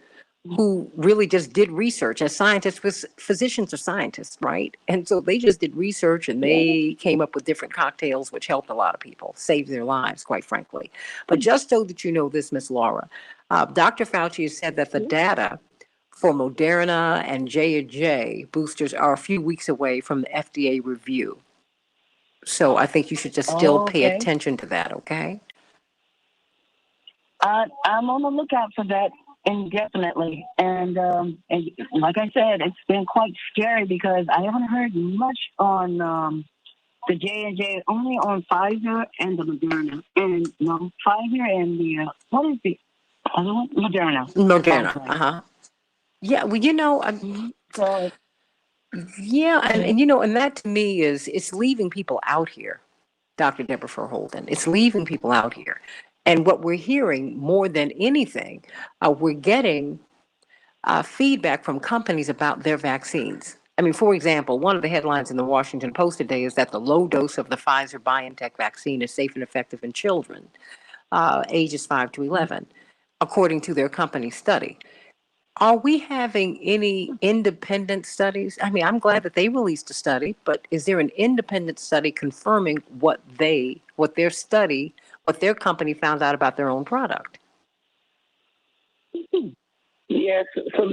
who really just did research as scientists, because physicians are scientists, right? And so they just did research and they came up with different cocktails, which helped a lot of people, saved their lives, quite frankly. But just so that you know this, Miss Laura, Dr. Fauci has said that the data for Moderna and J&J boosters are a few weeks away from the FDA review. So I think you should just still pay attention to that, okay? I'm on the lookout for that indefinitely. And like I said, it's been quite scary because I haven't heard much on the J&J, only on Pfizer and the Moderna. And no, Pfizer and the, what is the other one? Moderna. Moderna, Okay. Yeah, well, you know, So, yeah, and you know, and that to me is, it's leaving people out here, Dr. Deborah Holden. It's leaving people out here. And what we're hearing more than anything, we're getting feedback from companies about their vaccines. I mean, for example, one of the headlines in the Washington Post today is that the low dose of the Pfizer BioNTech vaccine is safe and effective in children ages 5 to 11, according to their company study. Are we having any independent studies? I mean, I'm glad that they released a study, but is there an independent study confirming what their study, what their company found out about their own product? Yes, so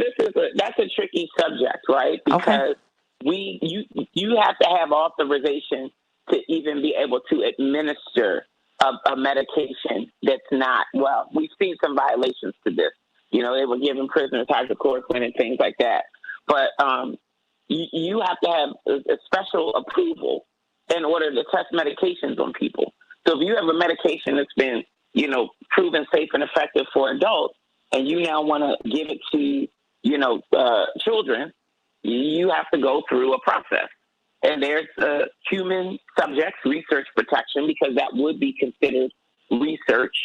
that's a tricky subject, right? Because you have to have authorization to even be able to administer a medication that's not, well, we've seen some violations to this. You know, they were giving prisoners hydrochloroquine and things like that. But you have to have a special approval in order to test medications on people. So if you have a medication that's been, you know, proven safe and effective for adults, and you now want to give it to, you know, children, you have to go through a process. And there's human subjects research protection, because that would be considered research.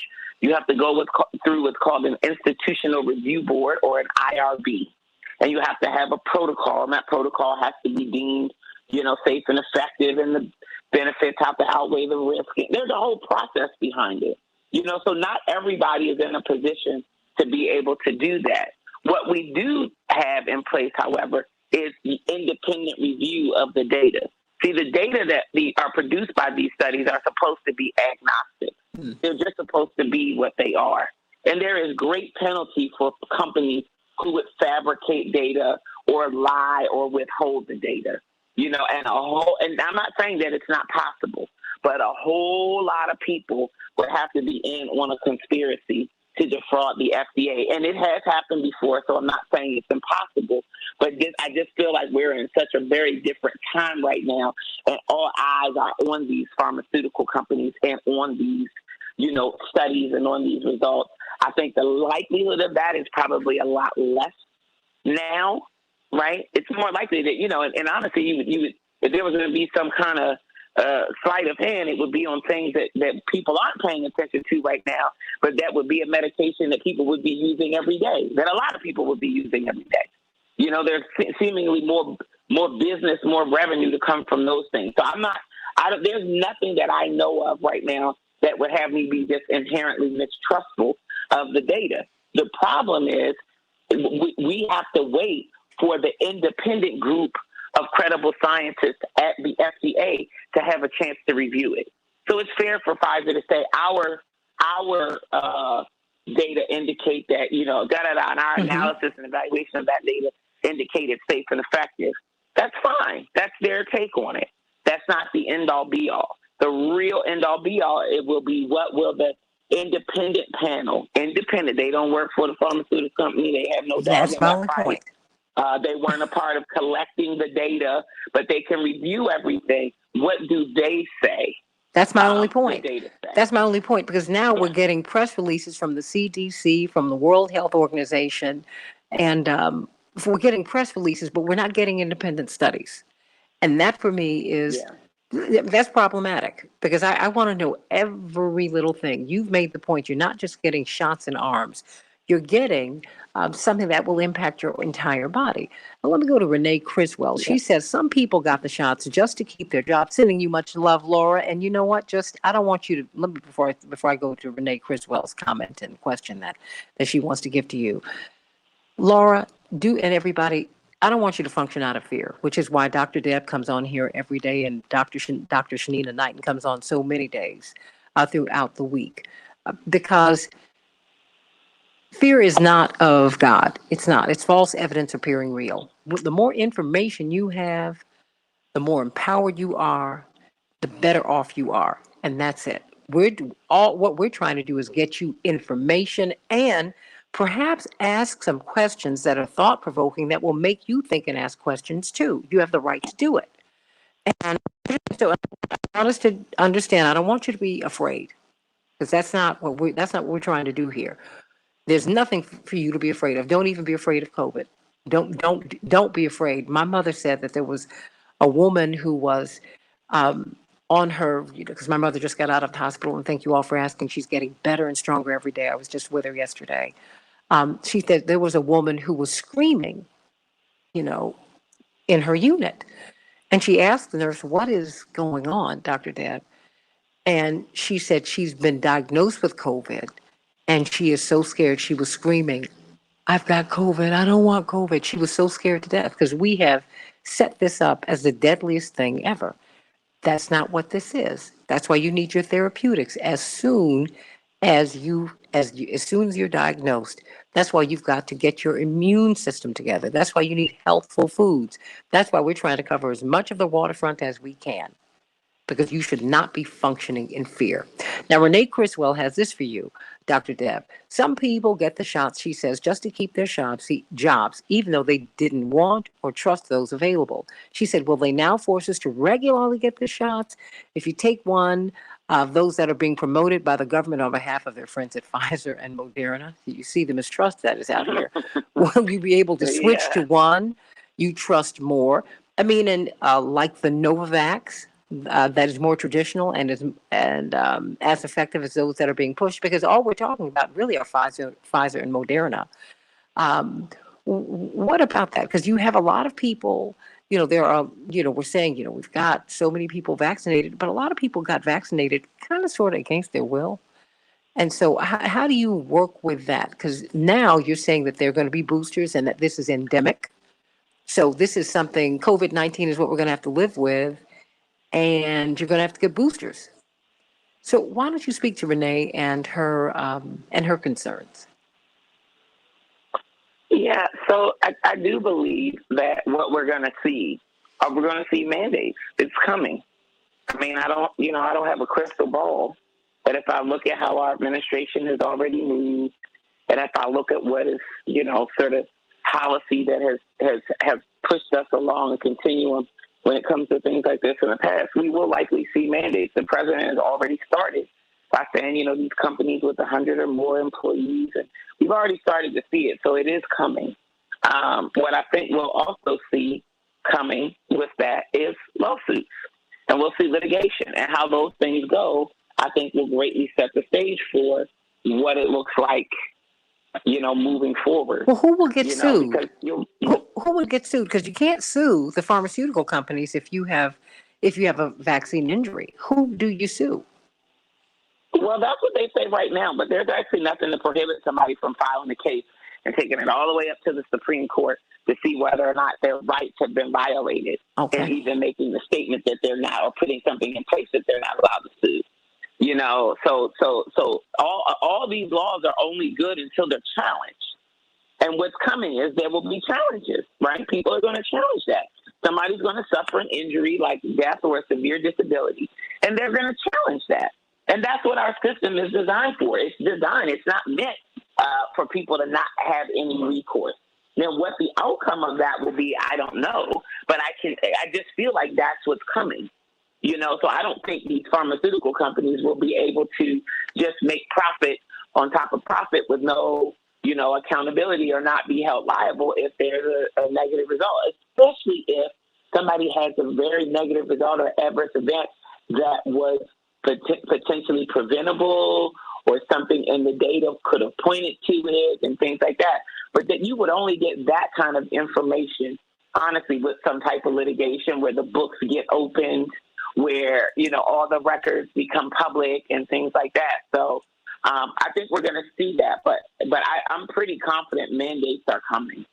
You have to go through what's called an institutional review board, or an IRB. And you have to have a protocol, and that protocol has to be deemed, you know, safe and effective, and the benefits have to outweigh the risk. There's a whole process behind it. You know, so not everybody is in a position to be able to do that. What we do have in place, however, is the independent review of the data. See, the data that are produced by these studies are supposed to be agnostic. They're just supposed to be what they are. And there is great penalty for companies who would fabricate data or lie or withhold the data. You know, and I'm not saying that it's not possible, but a whole lot of people would have to be in on a conspiracy to defraud the FDA. And it has happened before, so I'm not saying it's impossible, but I just feel like we're in such a very different time right now, and all eyes are on these pharmaceutical companies and on these, you know, studies and on these results. I think the likelihood of that is probably a lot less now, right? It's more likely that, you know, and honestly, you would, if there was going to be some kind of sleight of hand, it would be on things that people aren't paying attention to right now, but that would be a medication that people would be using every day, that a lot of people would be using every day. You know, there's seemingly more business, more revenue to come from those things. So there's nothing that I know of right now that would have me be just inherently mistrustful of the data. The problem is we have to wait for the independent group of credible scientists at the FDA to have a chance to review it. So it's fair for Pfizer to say our data indicate that, you know, and our analysis and evaluation of that data indicate it's safe and effective. That's fine. That's their take on it. That's not the end-all be-all. The real end-all be-all, it will be, what will the independent panel, they don't work for the pharmaceutical company, they have no dog That's in my that only fight. point. They weren't a part of collecting the data, but they can review everything. What do they say? That's my only point. The data say. That's my only point, because now we're getting press releases from the CDC, from the World Health Organization, and we're getting press releases, but we're not getting independent studies. And that for me is, that's problematic, because I want to know every little thing. You've made the point. You're not just getting shots in arms. You're getting something that will impact your entire body. Now, let me go to Renee Criswell. She says some people got the shots just to keep their job. Sending you much love, Laura. And you know what? I don't want you to, let me, before I go to Renee Criswell's comment and question that she wants to give to you. Laura, and everybody, I don't want you to function out of fear, which is why Dr. Deb comes on here every day and Dr. Shanina Knighton comes on so many days throughout the week. Because fear is not of God. It's not. It's false evidence appearing real. The more information you have, the more empowered you are, the better off you are. And that's it. What we're trying to do is get you information and perhaps ask some questions that are thought provoking that will make you think and ask questions too. You have the right to do it. And so I want us to understand, I don't want you to be afraid, because that's not what we're trying to do here. There's nothing for you to be afraid of. Don't even be afraid of COVID. Don't be afraid. My mother said that there was a woman who was on her, because my mother just got out of the hospital, and thank you all for asking. She's getting better and stronger every day. I was just with her yesterday. She said there was a woman who was screaming, you know, in her unit. And she asked the nurse, "What is going on, Dr. Deb?" And she said she's been diagnosed with COVID and she is so scared. She was screaming, "I've got COVID. I don't want COVID." She was so scared to death because we have set this up as the deadliest thing ever. That's not what this is. That's why you need your therapeutics as soon as you're diagnosed. That's why you've got to get your immune system together. That's why you need healthful foods. That's why we're trying to cover as much of the waterfront as we can, because you should not be functioning in fear. Now, Renee Criswell has this for you, Dr. Deb. Some people get the shots, she says, just to keep their jobs, even though they didn't want or trust those available. She said, will they now force us to regularly get the shots? If you take one of those that are being promoted by the government on behalf of their friends at Pfizer and Moderna, you see the mistrust that is out here. Will you be able to switch to one you trust more? I mean, and like the Novavax, that is more traditional and as effective as those that are being pushed, because all we're talking about really are Pfizer and Moderna. What about that? Because you have a lot of people, there are, we're saying, we've got so many people vaccinated, but a lot of people got vaccinated kind of sort of against their will. And so how do you work with that? Because now you're saying that there are going to be boosters and that this is endemic. So this is something, COVID-19 is what we're going to have to live with, and you're going to have to get boosters. So why don't you speak to Renee and her concerns? Yeah, so I do believe that what we're going to see mandates. It's coming. I mean, I don't have a crystal ball, but if I look at how our administration has already moved, and if I look at what is, sort of policy that has pushed us along a continuum when it comes to things like this in the past, we will likely see mandates. The president has already started by saying, these companies with 100 or more employees, and we've already started to see it, so it is coming. What I think we'll also see coming with that is lawsuits, and we'll see litigation, and how those things go, I think will greatly set the stage for what it looks like, moving forward. Well, who will get sued? Who would get sued? Because you can't sue the pharmaceutical companies if you have a vaccine injury. Who do you sue? Well, that's what they say right now, but there's actually nothing to prohibit somebody from filing a case and taking it all the way up to the Supreme Court to see whether or not their rights have been violated, and even making the statement that they're not, or putting something in place that they're not allowed to sue. So all these laws are only good until they're challenged. And what's coming is there will be challenges, right? People are going to challenge that. Somebody's going to suffer an injury like death or a severe disability, and they're going to challenge that. And that's what our system is designed for. It's designed. It's not meant for people to not have any recourse. Now, what the outcome of that will be, I don't know. But I just feel like that's what's coming. So I don't think these pharmaceutical companies will be able to just make profit on top of profit with no, accountability, or not be held liable if there's a negative result, especially if somebody has a very negative result or adverse event that was potentially preventable, or something in the data could have pointed to it and things like that. But that you would only get that kind of information, honestly, with some type of litigation where the books get opened, where, all the records become public and things like that. So I think we're going to see that, but I'm pretty confident mandates are coming.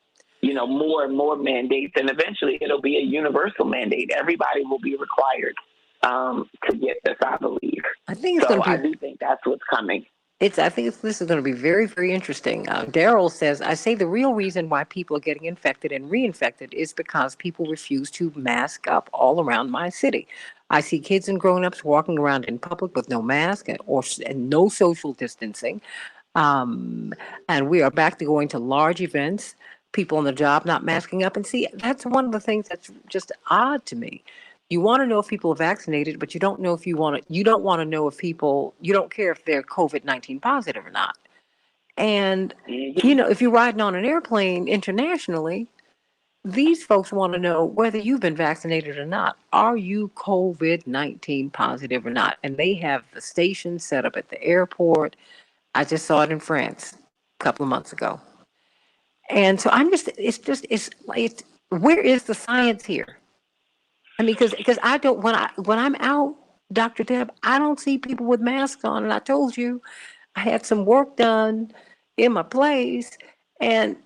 More and more mandates, and eventually it'll be a universal mandate. Everybody will be required to get this, I believe. I think it's I do think that's what's coming. This is going to be very, very interesting. Daryl says, I say the real reason why people are getting infected and reinfected is because people refuse to mask up all around my city. I see kids and grown-ups walking around in public with no mask and no social distancing. And we are back to going to large events, people on the job not masking up. And see, that's one of the things that's just odd to me. You want to know if people are vaccinated, but you don't know if you don't want to know if you don't care if they're COVID-19 positive or not. And, if you're riding on an airplane internationally, these folks want to know whether you've been vaccinated or not. Are you COVID-19 positive or not? And they have the station set up at the airport. I just saw it in France a couple of months ago. And so where is the science here? I mean, because I don't, when I'm out, Dr. Deb, I don't see people with masks on. And I told you, I had some work done in my place and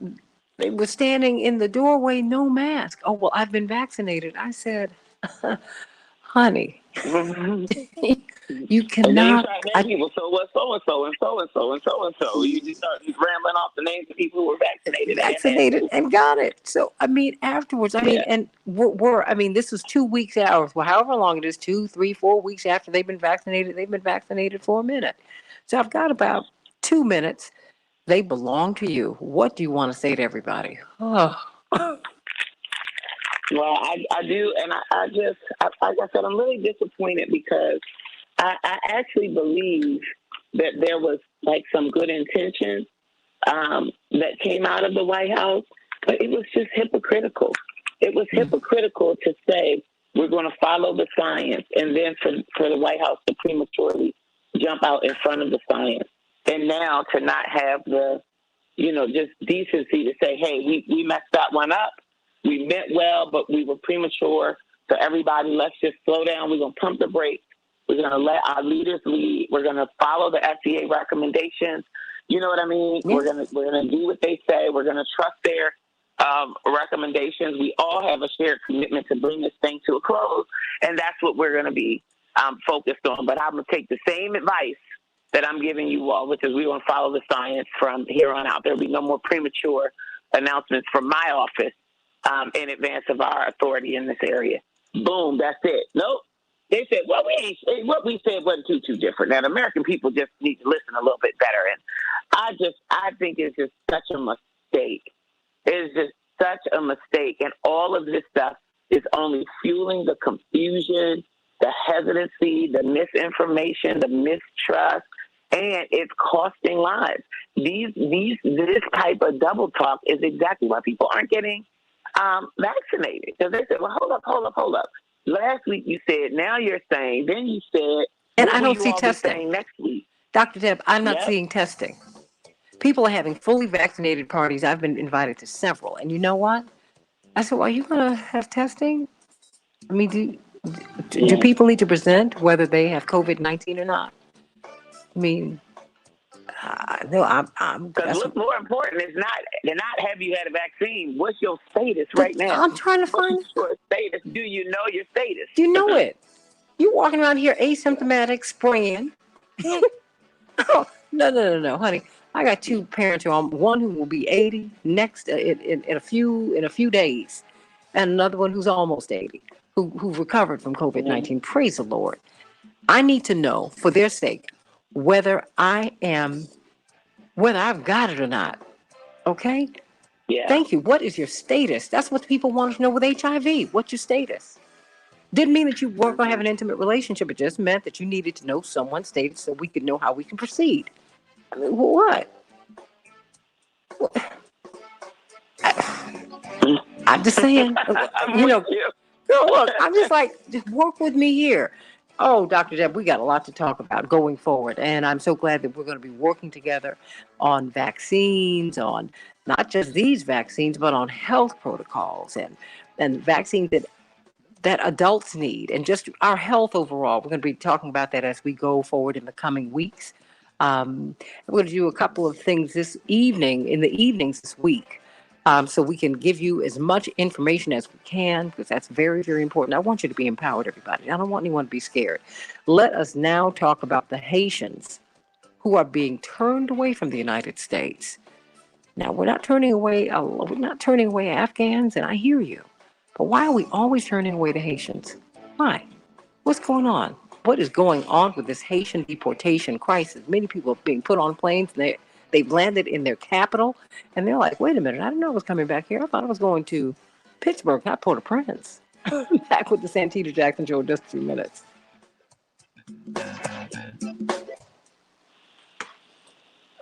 they were standing in the doorway, no mask. Oh, well, I've been vaccinated. I said, honey, you cannot. And then you try to name people, so what, so-and-so, and so-and-so, and so-and-so. You just start rambling off the names of people who were vaccinated. And got it. So, I mean, afterwards, and this was 2 weeks out, well, however long it is, 2, 3, 4 weeks after they've been vaccinated for a minute. So I've got about 2 minutes. They belong to you. What do you want to say to everybody? Oh. Well, I do, and I just, like I said, I'm really disappointed because I actually believe that there was like some good intention that came out of the White House, but it was just hypocritical. It was hypocritical to say we're going to follow the science, and then for the White House to prematurely jump out in front of the science, and now to not have the, just decency to say, hey, we messed that one up. We meant well, but we were premature. So everybody, let's just slow down. We're going to pump the brakes. We're going to let our leaders lead. We're going to follow the FDA recommendations. You know what I mean? Yeah. We're going to do what they say. We're going to trust their recommendations. We all have a shared commitment to bring this thing to a close, and that's what we're going to be focused on. But I'm going to take the same advice that I'm giving you all, which is we're going to follow the science from here on out. There'll be no more premature announcements from my office in advance of our authority in this area. Boom, that's it. Nope. They said, well, what we said wasn't too different. Now, the American people just need to listen a little bit better. And I think it's just such a mistake. It's just such a mistake. And all of this stuff is only fueling the confusion, the hesitancy, the misinformation, the mistrust, and it's costing lives. This type of double talk is exactly why people aren't getting vaccinated. Because they said, well, hold up. Last week you said, now you're saying, then you said, and I don't see testing next week. Dr. Deb, I'm not seeing testing. People are having fully vaccinated parties. I've been invited to several. And you know what? I said, well, are you going to have testing? I mean, do people need to present whether they have COVID-19 or not? I mean, no, I'm. Because what's more important is not have you had a vaccine. What's your status right now? I'm trying to find your status. Do you know your status? Do you know it? You walking around here asymptomatic, spraying. Oh, no, honey. I got 2 parents one who will be 80 next in a few days, and another one who's almost 80, who recovered from COVID-19. Praise the Lord. I need to know, for their sake, whether I've got it or not. Okay? Yeah. Thank you. What is your status? That's what people want to know with HIV. What's your status? Didn't mean that you weren't going to have an intimate relationship. It just meant that you needed to know someone's status so we could know how we can proceed. I mean, what? I'm just saying, look, I'm just like, just work with me here. Oh, Dr. Deb, we got a lot to talk about going forward. And I'm so glad that we're going to be working together on vaccines, on not just these vaccines, but on health protocols and vaccines that adults need and just our health overall. We're going to be talking about that as we go forward in the coming weeks. We're going to do a couple of things this evening, in the evenings this week, so we can give you as much information as we can, because that's very, very important. I want you to be empowered, everybody. I don't want anyone to be scared. Let us now talk about the Haitians who are being turned away from the United States. Now, we're not turning away Afghans, and I hear you. But why are we always turning away the Haitians? Why? What's going on? What is going on with this Haitian deportation crisis? Many people are being put on planes, and they've landed in their capital, and they're like, wait a minute, I didn't know I was coming back here. I thought I was going to Pittsburgh, not Port-au-Prince. Back with the Santita Jackson Show in just a few minutes.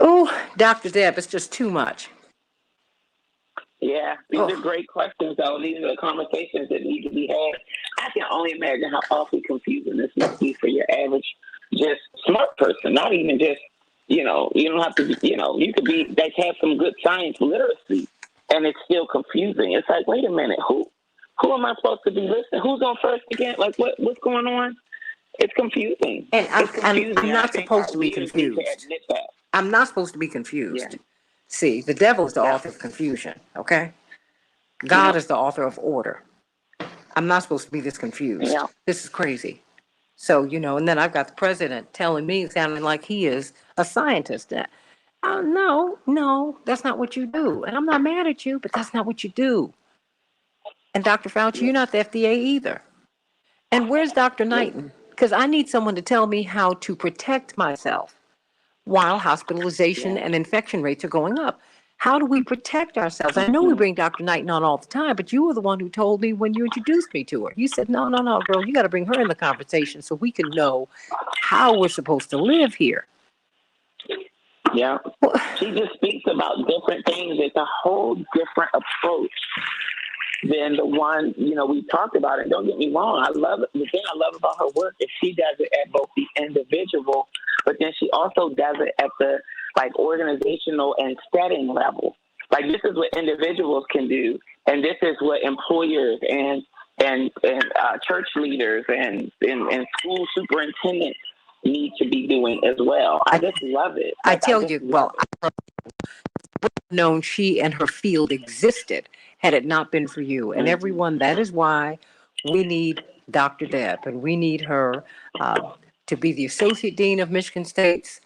Oh, Dr. Deb, it's just too much. Yeah, these are great questions, though. These are the conversations that need to be had. I can only imagine how awfully confusing this must be for your average, just smart person. Not even just, you don't have to be, you could be, they have some good science literacy, and it's still confusing. It's like, wait a minute, who am I supposed to be listening? Who's on first again? Like, what's going on? It's confusing. And I'm not supposed to be confused. I'm not supposed to be confused. Yeah. See, the devil is the author of confusion, okay? God is the author of order. I'm not supposed to be this confused. Yeah. This is crazy. So, and then I've got the president telling me, sounding like he is a scientist. No, that's not what you do. And I'm not mad at you, but that's not what you do. And Dr. Fauci, you're not the FDA either. And where's Dr. Knighton? Because I need someone to tell me how to protect myself while hospitalization and infection rates are going up. How do we protect ourselves? I know we bring Dr. Knighton on all the time, but you were the one who told me when you introduced me to her. You said, no, girl, you got to bring her in the conversation so we can know how we're supposed to live here. Yeah. She just speaks about different things. It's a whole different approach than the one, we talked about. And don't get me wrong, I love it. The thing I love about her work is she does it at both the individual, but then she also does it at the organizational and setting level. Like, this is what individuals can do, and this is what employers and church leaders and school superintendents need to be doing as well. I just love it. I tell you, I would have known she and her field existed had it not been for you. And everyone, that is why we need Dr. Deb, and we need her to be the Associate Dean of Michigan State's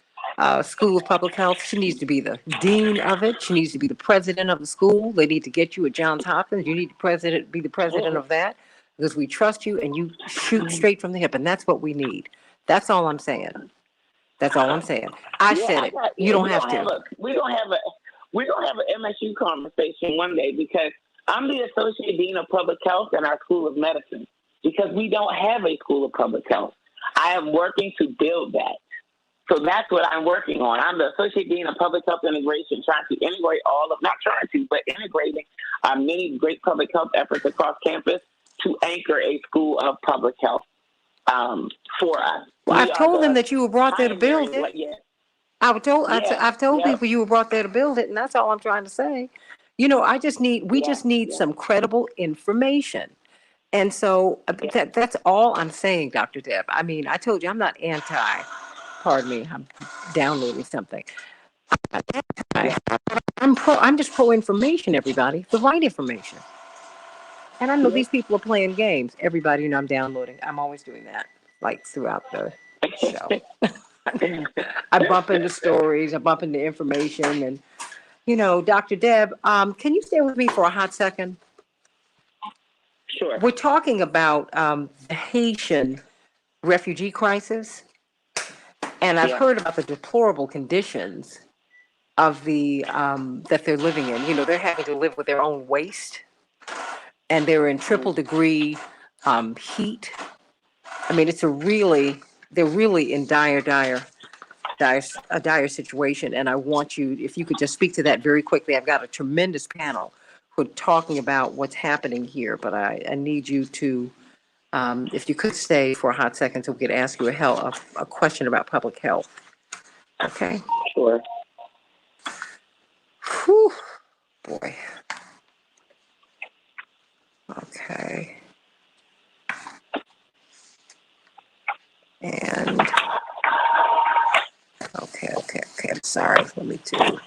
School of Public Health. She needs to be the dean of it. She needs to be the president of the school. They need to get you at Johns Hopkins. You need to be the president of that, because we trust you and you shoot straight from the hip. And that's what we need. That's all I'm saying. That's all I'm saying. I said it. You don't have to. We're gonna have an MSU conversation one day, because I'm the Associate Dean of Public Health in our School of Medicine, because we don't have a School of Public Health. I am working to build that. So that's what I'm working on. I'm the Associate Dean of Public Health Integration, trying to integrate integrating many great public health efforts across campus to anchor a School of Public Health for us. Well, I've told them that you were brought there to build it. I've told people you were brought there to build it, and that's all I'm trying to say. We just need some credible information. And so that's all I'm saying, Dr. Deb. I mean, I told you I'm not pardon me, I'm downloading something. I'm just pro-information, everybody, the right information. And I know these people are playing games. Everybody, I'm downloading. I'm always doing that, throughout the show. I bump into stories, I bump into information, and Dr. Deb, can you stay with me for a hot second? Sure. We're talking about the Haitian refugee crisis, and I've heard about the deplorable conditions of that they're living in. They're having to live with their own waste, and they're in triple degree heat. I mean, they're really in dire situation. And I want you, if you could just speak to that very quickly. I've got a tremendous panel who are talking about what's happening here, but I need you to, if you could stay for a hot second so we could ask you a question about public health. Okay? Sure. Whew, boy. Okay. And sorry. Let me do. All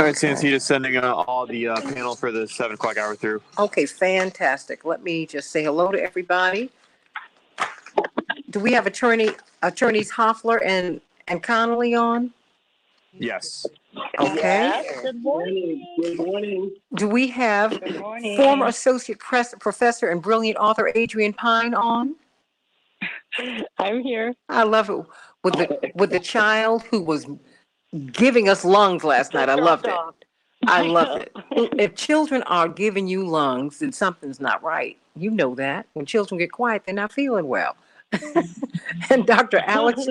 right, Santita sending all the panel for the 7 o'clock hour through. Okay, fantastic. Let me just say hello to everybody. Do we have attorneys Hoffler and Connolly on? Yes. Okay. Good morning. Good morning. Do we have former associate professor and brilliant author Adrian Pine on? I'm here. I love it. With the child who was giving us lungs last night. I loved it. I loved it. If children are giving you lungs, then something's not right. You know that. When children get quiet, they're not feeling well. And Dr. Alex,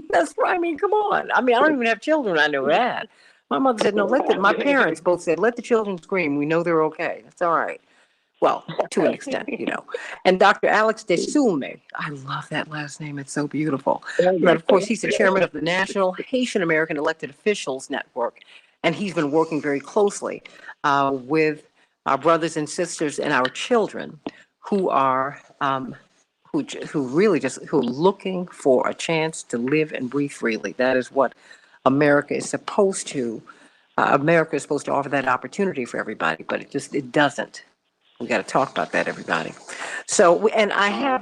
that's right. I mean, come on. I mean, I don't even have children. I know that. My mother said, no, my parents both said, let the children scream. We know they're okay. That's all right. Well, to an extent, you know. And Dr. Alex Desulme, I love that last name. It's so beautiful. But of course, he's the chairman of the National Haitian American Elected Officials Network. And he's been working very closely with our brothers and sisters and our children who are who are looking for a chance to live and breathe freely. That is what America is supposed to. America is supposed to offer that opportunity for everybody, but it doesn't. We got to talk about that, everybody. So, and I have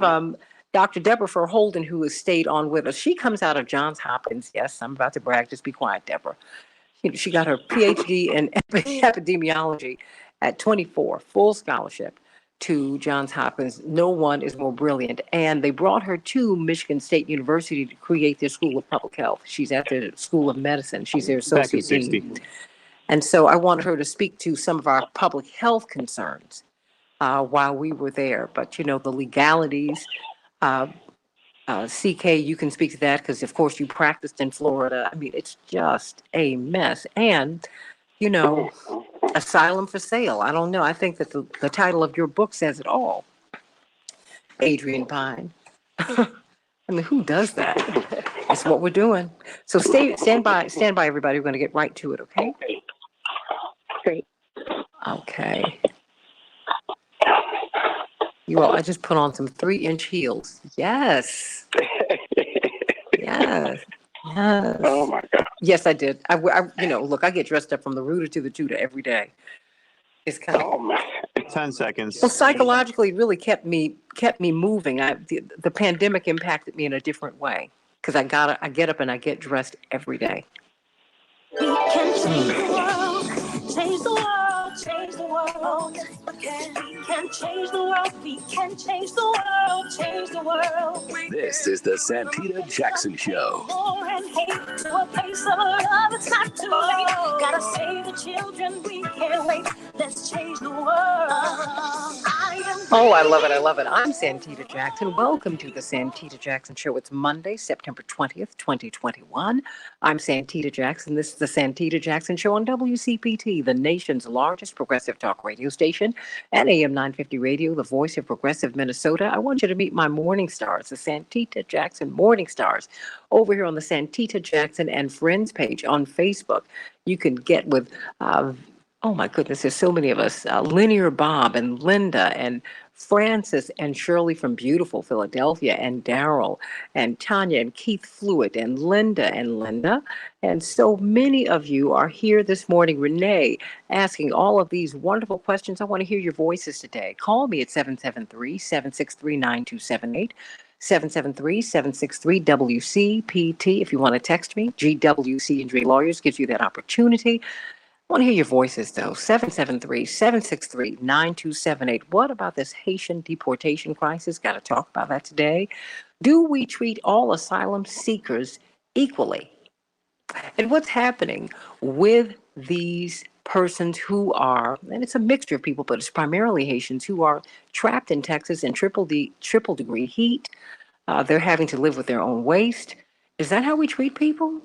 Dr. Deborah Holden, who has stayed on with us. She comes out of Johns Hopkins. Yes, I'm about to brag. Just be quiet, Deborah. She got her PhD in epidemiology at 24, full scholarship to Johns Hopkins. No one is more brilliant. And they brought her to Michigan State University to create their School of Public Health. She's at the School of Medicine. She's their associate dean. And so I wanted her to speak to some of our public health concerns while we were there. But, you know, the legalities, CK, you can speak to that because, of course, you practiced in Florida. I mean, it's just a mess. And, you know, Asylum for Sale. I don't know. I think that the title of your book says it all. Adrian Pine. I mean, who does that? That's what we're doing. So stand by, everybody. We're going to get right to it, okay? Great. Okay. You all, I just put on some 3-inch heels. Yes. Yes. Yes. Oh my God. Yes, I did. I look, I get dressed up from the rooter to the tutor every day. It's kind of. Oh man. 10 seconds. Well, psychologically, it really kept me moving. The pandemic impacted me in a different way because I get up and I get dressed every day. We can change the world, change the world, change the world. We can change the world, we can change the world, change the world. This is the Santita Jackson Show. War and hate to a place of love, it's not too late. Gotta save the children, we can't wait. Let's change the world. Oh, I love it. I love it. I'm Santita Jackson. Welcome to the Santita Jackson Show. It's Monday, September 20th, 2021. I'm Santita Jackson. This is the Santita Jackson Show on WCPT, the nation's largest progressive talk radio station, and AM 950 Radio, the voice of progressive Minnesota. I want you to meet my morning stars, the Santita Jackson Morning Stars, over here on the Santita Jackson and Friends page on Facebook. You can get with oh my goodness, there's so many of us. Linear Bob and Linda and Francis and Shirley from beautiful Philadelphia and Daryl and Tanya and Keith Fluid and Linda. And so many of you are here this morning. Renee asking all of these wonderful questions. I want to hear your voices today. Call me at 773-763-9278. 773-763-WCPT. If you want to text me, GWC Injury Lawyers gives you that opportunity. I want to hear your voices, though. 773-763-9278. What about this Haitian deportation crisis? Got to talk about that today. Do we treat all asylum seekers equally? And what's happening with these persons who are, and it's a mixture of people, but it's primarily Haitians who are trapped in Texas in triple degree heat. They're having to live with their own waste. Is that how we treat people?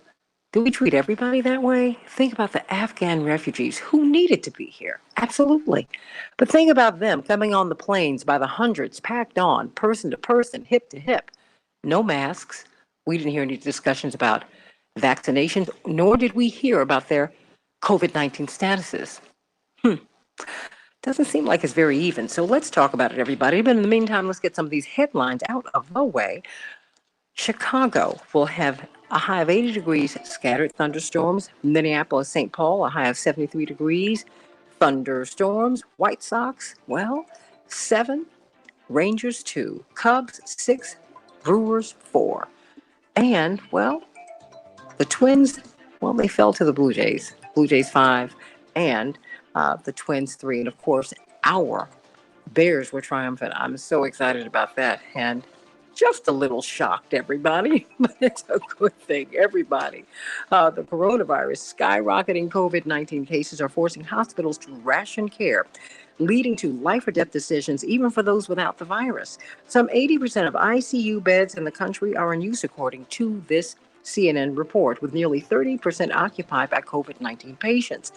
Do we treat everybody that way? Think about the Afghan refugees who needed to be here. Absolutely. But think about them coming on the planes by the hundreds, packed on, person to person, hip to hip. No masks. We didn't hear any discussions about vaccinations, nor did we hear about their COVID-19 statuses. Doesn't seem like it's very even. So let's talk about it, everybody. But in the meantime, let's get some of these headlines out of the way. Chicago will have a high of 80 degrees, scattered thunderstorms. Minneapolis, St. Paul, a high of 73 degrees, thunderstorms. White Sox, well, 7, Rangers 2, Cubs 6, Brewers 4. And, well, the Twins, well, they fell to the Blue Jays. Blue Jays 5, and the Twins 3. And, of course, our Bears were triumphant. I'm so excited about that. And just a little shocked, everybody, but it's a good thing, everybody. The coronavirus, skyrocketing COVID-19 cases are forcing hospitals to ration care, leading to life or death decisions, even for those without the virus. Some 80% of ICU beds in the country are in use, according to this CNN report, with nearly 30% occupied by COVID-19 patients.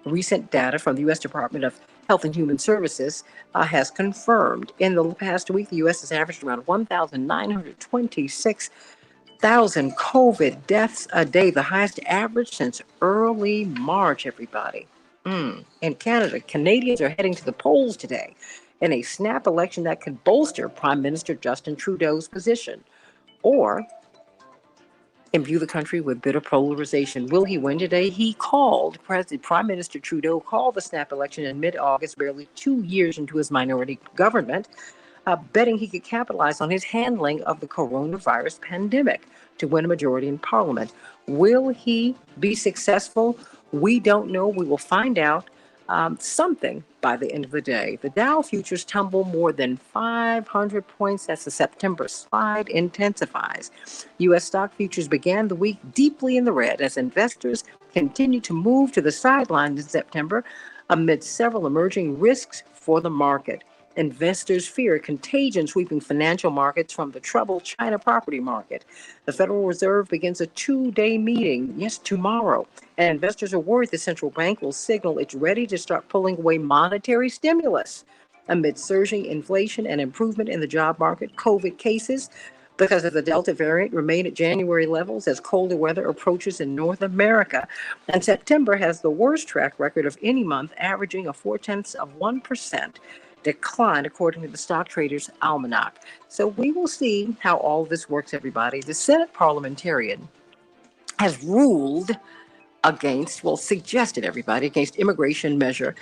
Recent data from the U.S. Department of Health and Human Services has confirmed in the past week, the U.S. has averaged around 1,926,000 COVID deaths a day, the highest average since early March, everybody. In Canada, Canadians are heading to the polls today in a snap election that could bolster Prime Minister Justin Trudeau's position or imbue the country with bitter polarization. Will he win today? He called, Prime Minister Trudeau called the snap election in mid-August, barely 2 years into his minority government, betting he could capitalize on his handling of the coronavirus pandemic to win a majority in Parliament. Will he be successful? We don't know. We will find out something by the end of the day. The Dow Futures tumble more than 500 points as the September slide intensifies. U.S. stock futures began the week deeply in the red as investors continue to move to the sidelines in September amid several emerging risks for the market. Investors fear contagion sweeping financial markets from the troubled China property market. The Federal Reserve begins a 2-day meeting, tomorrow, and investors are worried the central bank will signal it's ready to start pulling away monetary stimulus amid surging inflation and improvement in the job market. COVID cases, because of the Delta variant, remain at January levels as colder weather approaches in North America. And September has the worst track record of any month, averaging a 0.4% decline, according to the Stock Traders Almanac. So we will see how all this works, everybody. The Senate parliamentarian has ruled against, suggested everybody, against immigration measures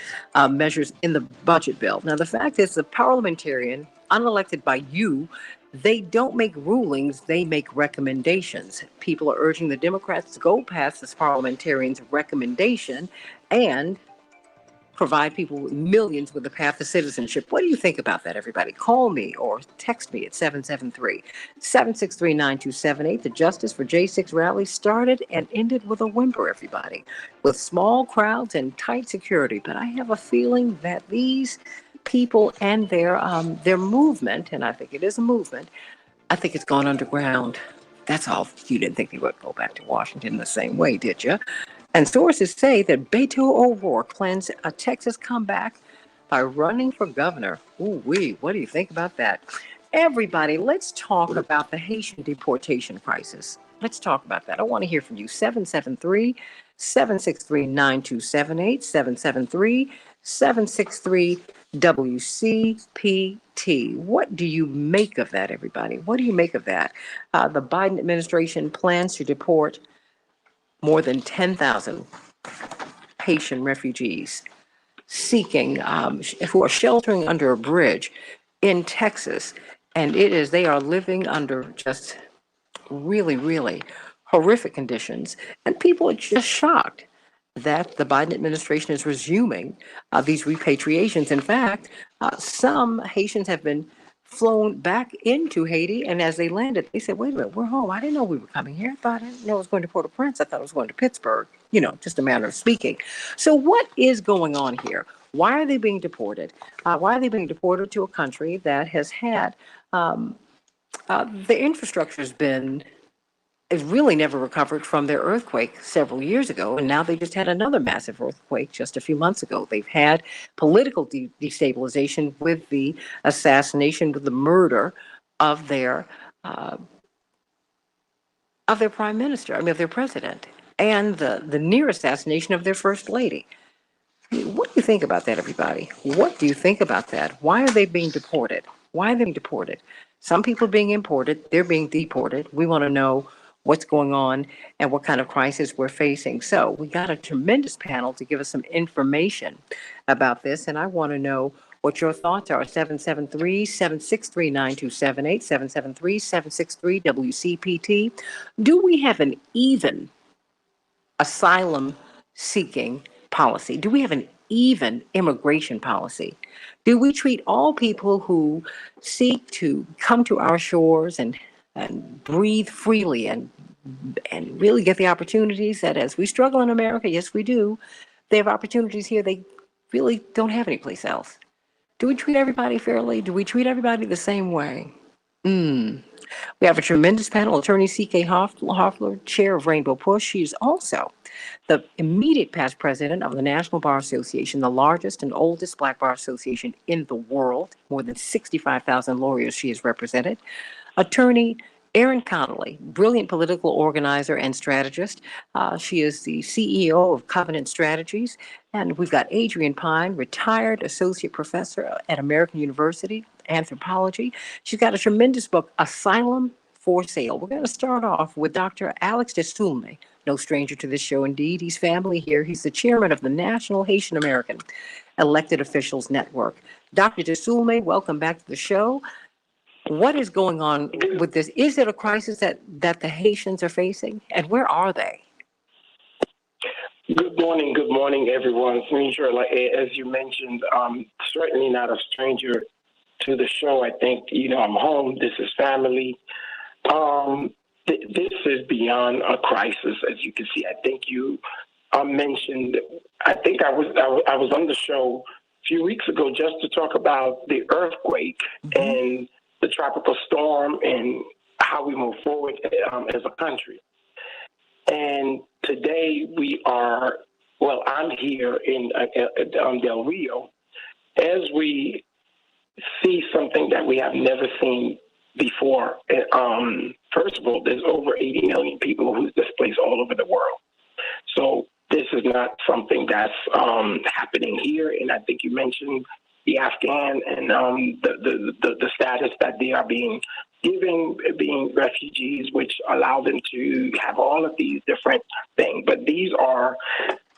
in the budget bill. Now, the fact is the parliamentarian, unelected by you, they don't make rulings, they make recommendations. People are urging the Democrats to go past this parliamentarian's recommendation and provide people with millions with a path to citizenship. What do you think about that, everybody? Call me or text me at 773-763-9278. The Justice for J6 rally started and ended with a whimper, everybody, with small crowds and tight security. But I have a feeling that these people and their movement, and I think it is a movement, I think it's gone underground. That's all. You didn't think they would go back to Washington the same way, did you? And sources say that Beto O'Rourke plans a Texas comeback by running for governor. Ooh-wee, what do you think about that? Everybody, let's talk about the Haitian deportation crisis. Let's talk about that. I want to hear from you. 773-763-9278, 773-WCPT. What do you make of that, everybody? What do you make of that? The Biden administration plans to deport more than 10,000 Haitian refugees who are sheltering under a bridge in Texas. And they are living under just really, really horrific conditions. And people are just shocked that the Biden administration is resuming these repatriations. In fact, some Haitians have been flown back into Haiti, and as they landed, they said, wait a minute, we're home. I didn't know we were coming here. I didn't know I was going to Port-au-Prince. I thought I was going to Pittsburgh, just a matter of speaking. So what is going on here? Why are they being deported? Why are they being deported to a country that has had, the infrastructure has really never recovered from their earthquake several years ago, and now they just had another massive earthquake just a few months ago. They've had political destabilization with the assassination, with the murder of their prime minister, of their president, and the near assassination of their first lady. What do you think about that, everybody? What do you think about that? Why are they being deported? Why are they being deported? Some people are being imported, they're being deported. We want to know what's going on and what kind of crisis we're facing. So we got a tremendous panel to give us some information about this, and I want to know what your thoughts are. 773-763-9278, 773-763 WCPT. Do we have an even asylum seeking policy? Do we have an even immigration policy? Do we treat all people who seek to come to our shores and breathe freely and really get the opportunities that, as we struggle in America, yes, we do, they have opportunities here they really don't have anyplace else? Do we treat everybody fairly? Do we treat everybody the same way? We have a tremendous panel. Attorney C.K. Hoffler, chair of Rainbow Push. She is also the immediate past president of the National Bar Association, the largest and oldest black bar association in the world. More than 65,000 lawyers she has represented. Attorney Erin Connolly, brilliant political organizer and strategist. She is the CEO of Covenant Strategies. And we've got Adrienne Pine, retired associate professor at American University, anthropology. She's got a tremendous book, Asylum for Sale. We're going to start off with Dr. Alex Desulme, no stranger to this show indeed. He's family here. He's the chairman of the National Haitian American Elected Officials Network. Dr. Desulme, welcome back to the show. What is going on with this? Is it a crisis that the Haitians are facing? And where are they? Good morning, everyone. Stranger, like as you mentioned, certainly not a stranger to the show. I think I'm home. This is family. This is beyond a crisis, as you can see. I think you mentioned. I think I was on the show a few weeks ago just to talk about the earthquake and the tropical storm and how we move forward as a country. And today I'm here in Del Rio as we see something that we have never seen before. First of all, there's over 80 million people who's displaced all over the world. So this is not something that's happening here. And I think you mentioned the Afghan and the status that they are being given, being refugees, which allow them to have all of these different things. But these are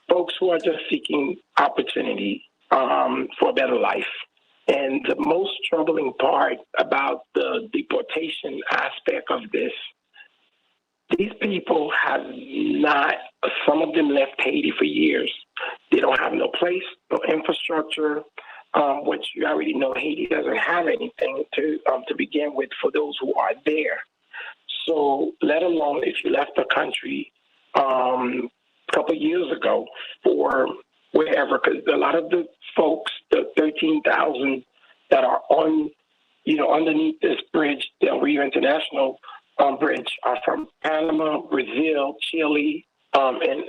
folks who are just seeking opportunity for a better life. And the most troubling part about the deportation aspect of this, these people have not, some of them left Haiti for years. They don't have no place, no infrastructure, which you already know Haiti doesn't have anything to begin with for those who are there. So let alone if you left the country a couple of years ago for wherever, because a lot of the folks, the 13,000 that are on, underneath this bridge, Del Rio International Bridge, are from Panama, Brazil, Chile, and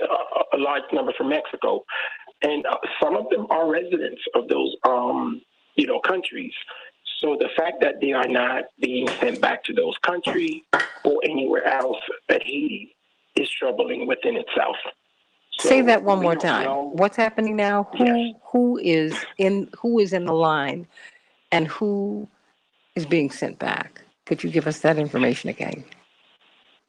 a large number from Mexico. And some of them are residents of those, countries. So the fact that they are not being sent back to those countries or anywhere else but Haiti is troubling within itself. So say that one more time. What's happening now? Yes. Who is in the line, and who is being sent back? Could you give us that information again?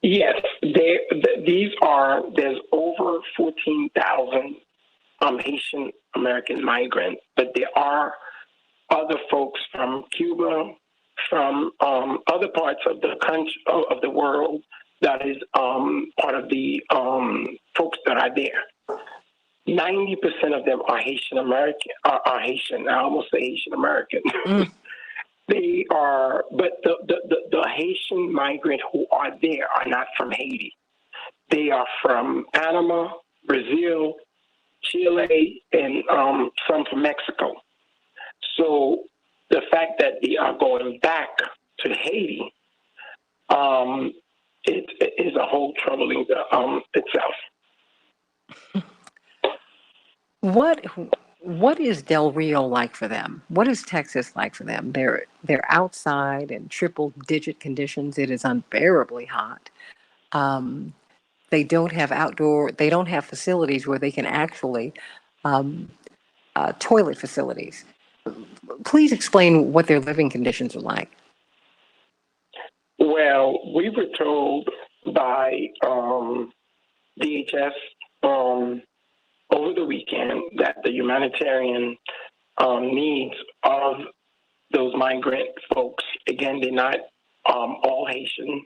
Yes, there's over 14,000 Haitian American migrants, but there are other folks from Cuba, from other parts of the country, of the world, that is part of the folks that are there. 90% of them are Haitian American, are Haitian. I almost say Haitian American. They are, but the Haitian migrant who are there are not from Haiti. They are from Panama, Brazil, Chile, and some from Mexico. So the fact that they are going back to Haiti, it is a whole troubling itself. What is Del Rio like for them? What is Texas like for them? They're outside in triple-digit conditions. It is unbearably hot. They don't have facilities where they can actually toilet facilities. Please explain what their living conditions are like. Well, we were told by DHS over the weekend that the humanitarian needs of those migrant folks, again, they're not all Haitian.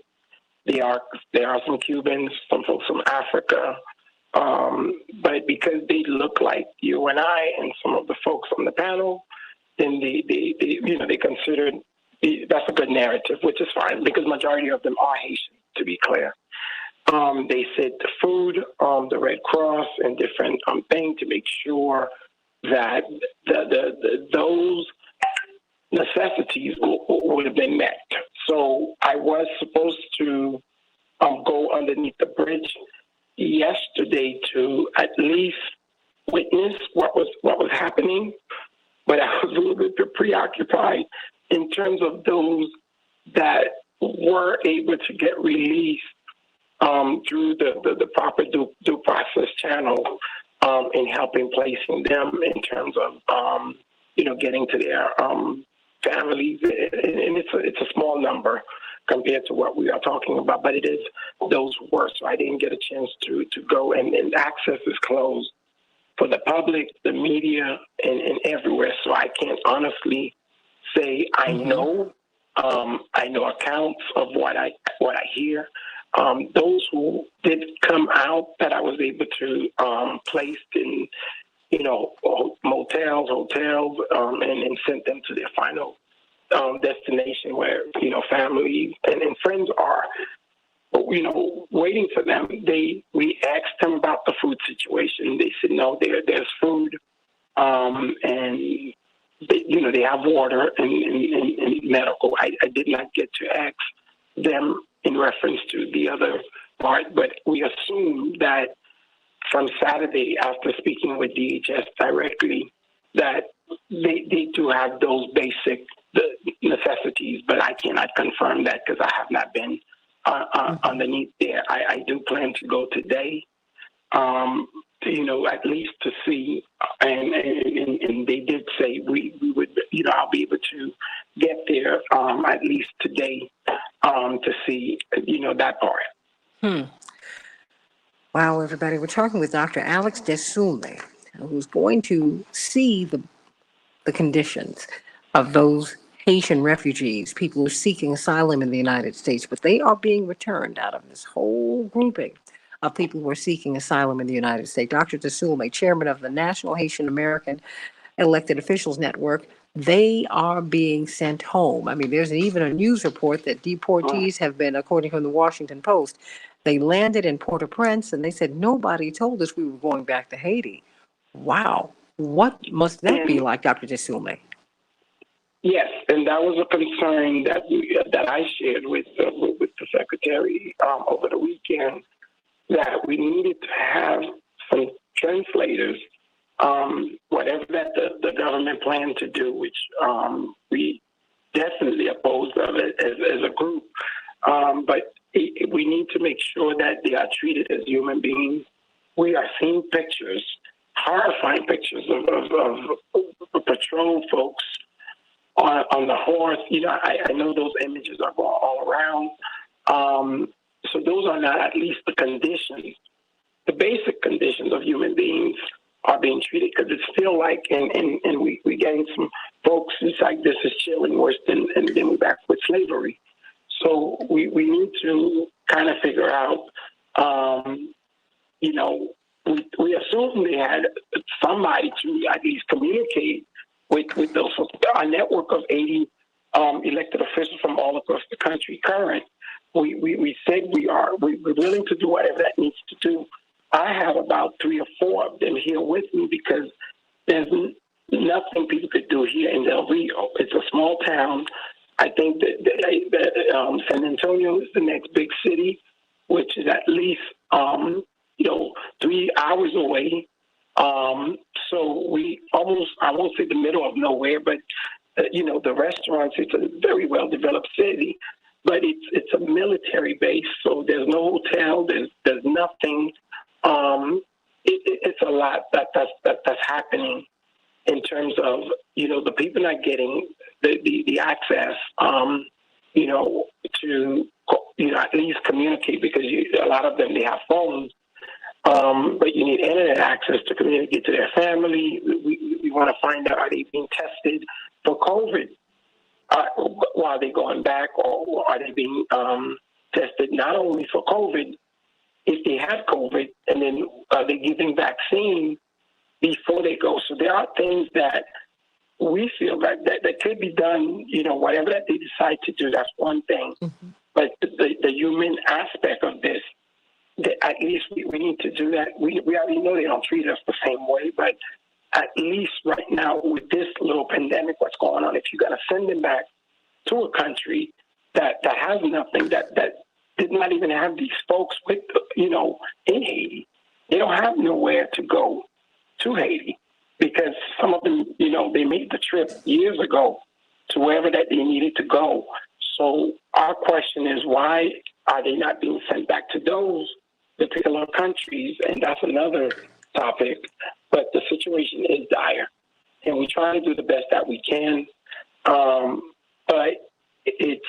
There are some Cubans, some folks from Africa, but because they look like you and I and some of the folks on the panel, then they considered that's a good narrative, which is fine because majority of them are Haitian, to be clear. They said the food, the Red Cross, and different things to make sure that those necessities would have been met. So I was supposed to go underneath the bridge yesterday to at least witness what was happening, but I was a little bit preoccupied in terms of those that were able to get released through the proper due process channel in helping placing them in terms of getting to their families, and it's a small number compared to what we are talking about, but it is those who were. So I didn't get a chance to go, and access is closed for the public, the media, and everywhere. So I can't honestly say I know. I know accounts of what I hear. Those who did come out that I was able to place in, motels, hotels, and sent them to their final destination where, family and friends are, waiting for them. We asked them about the food situation. They said, no, there's food, and they have water and medical. I did not get to ask them in reference to the other part, but we assume that from Saturday, after speaking with DHS directly, that they do have those basic necessities, but I cannot confirm that because I have not been underneath there. I do plan to go today, at least to see, and they did say we would, I'll be able to get there at least today to see, that part. Wow, everybody. We're talking with Dr. Alex Desulme, who's going to see the conditions of those Haitian refugees, people who are seeking asylum in the United States, but they are being returned out of this whole grouping of people who are seeking asylum in the United States. Dr. Desulme, chairman of the National Haitian American Elected Officials Network, they are being sent home. I mean, there's even a news report that deportees have been, according to the Washington Post, they landed in Port-au-Prince and they said, nobody told us we were going back to Haiti. Wow. What must that be like, Dr. Desulme? Yes, and that was a concern that I shared with the secretary over the weekend, that we needed to have some translators, whatever that the government planned to do, which we definitely opposed of it as a group. But we need to make sure that they are treated as human beings. We are seeing pictures, horrifying pictures of patrol folks on the horse. I know those images are going all around. So those are not at least the conditions, the basic conditions of human beings are being treated, because it's still like, and we getting some folks, it's like this is chilling worse than we're back with slavery. So we need to kind of figure out, we assume they had somebody to at least communicate with those folks. Our network of 80 elected officials from all across the country current. We said we're willing to do whatever that needs to do. I have about 3 or 4 of them here with me because there's nothing people could do here in Del Rio. It's a small town. I think that San Antonio is the next big city, which is at least 3 hours away. So we almost, I won't say the middle of nowhere, but the restaurants, it's a very well-developed city, but it's a military base, so there's no hotel, there's nothing. It's a lot that's happening in terms of, the people not getting the access, to least communicate, because a lot of them, they have phones, but you need internet access to communicate to their family. We want to find out, are they being tested for COVID while they're going back, or are they being tested not only for COVID, if they have COVID, and then are they giving vaccine before they go? So there are things that we feel that could be done, whatever that they decide to do, that's one thing. Mm-hmm. But the human aspect of this, at least we need to do that. We already know they don't treat us the same way, but at least right now with this little pandemic, what's going on, if you're going to send them back to a country that has nothing, that did not even have these folks with, in Haiti, they don't have nowhere to go to Haiti, because some of them, they made the trip years ago to wherever that they needed to go. So our question is, why are they not being sent back to those particular countries? And that's another topic. But the situation is dire, and we try to do the best that we can. But it's,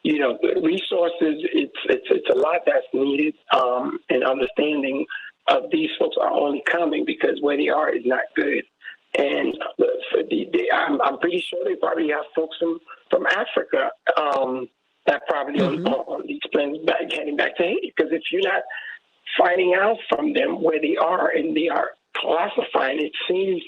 the resources, it's a lot that's needed, and understanding of these folks are only coming because where they are is not good. And I'm pretty sure they probably have folks from Africa that probably on these planes heading back to Haiti. Because if you're not finding out from them where they are and they are classifying, it seems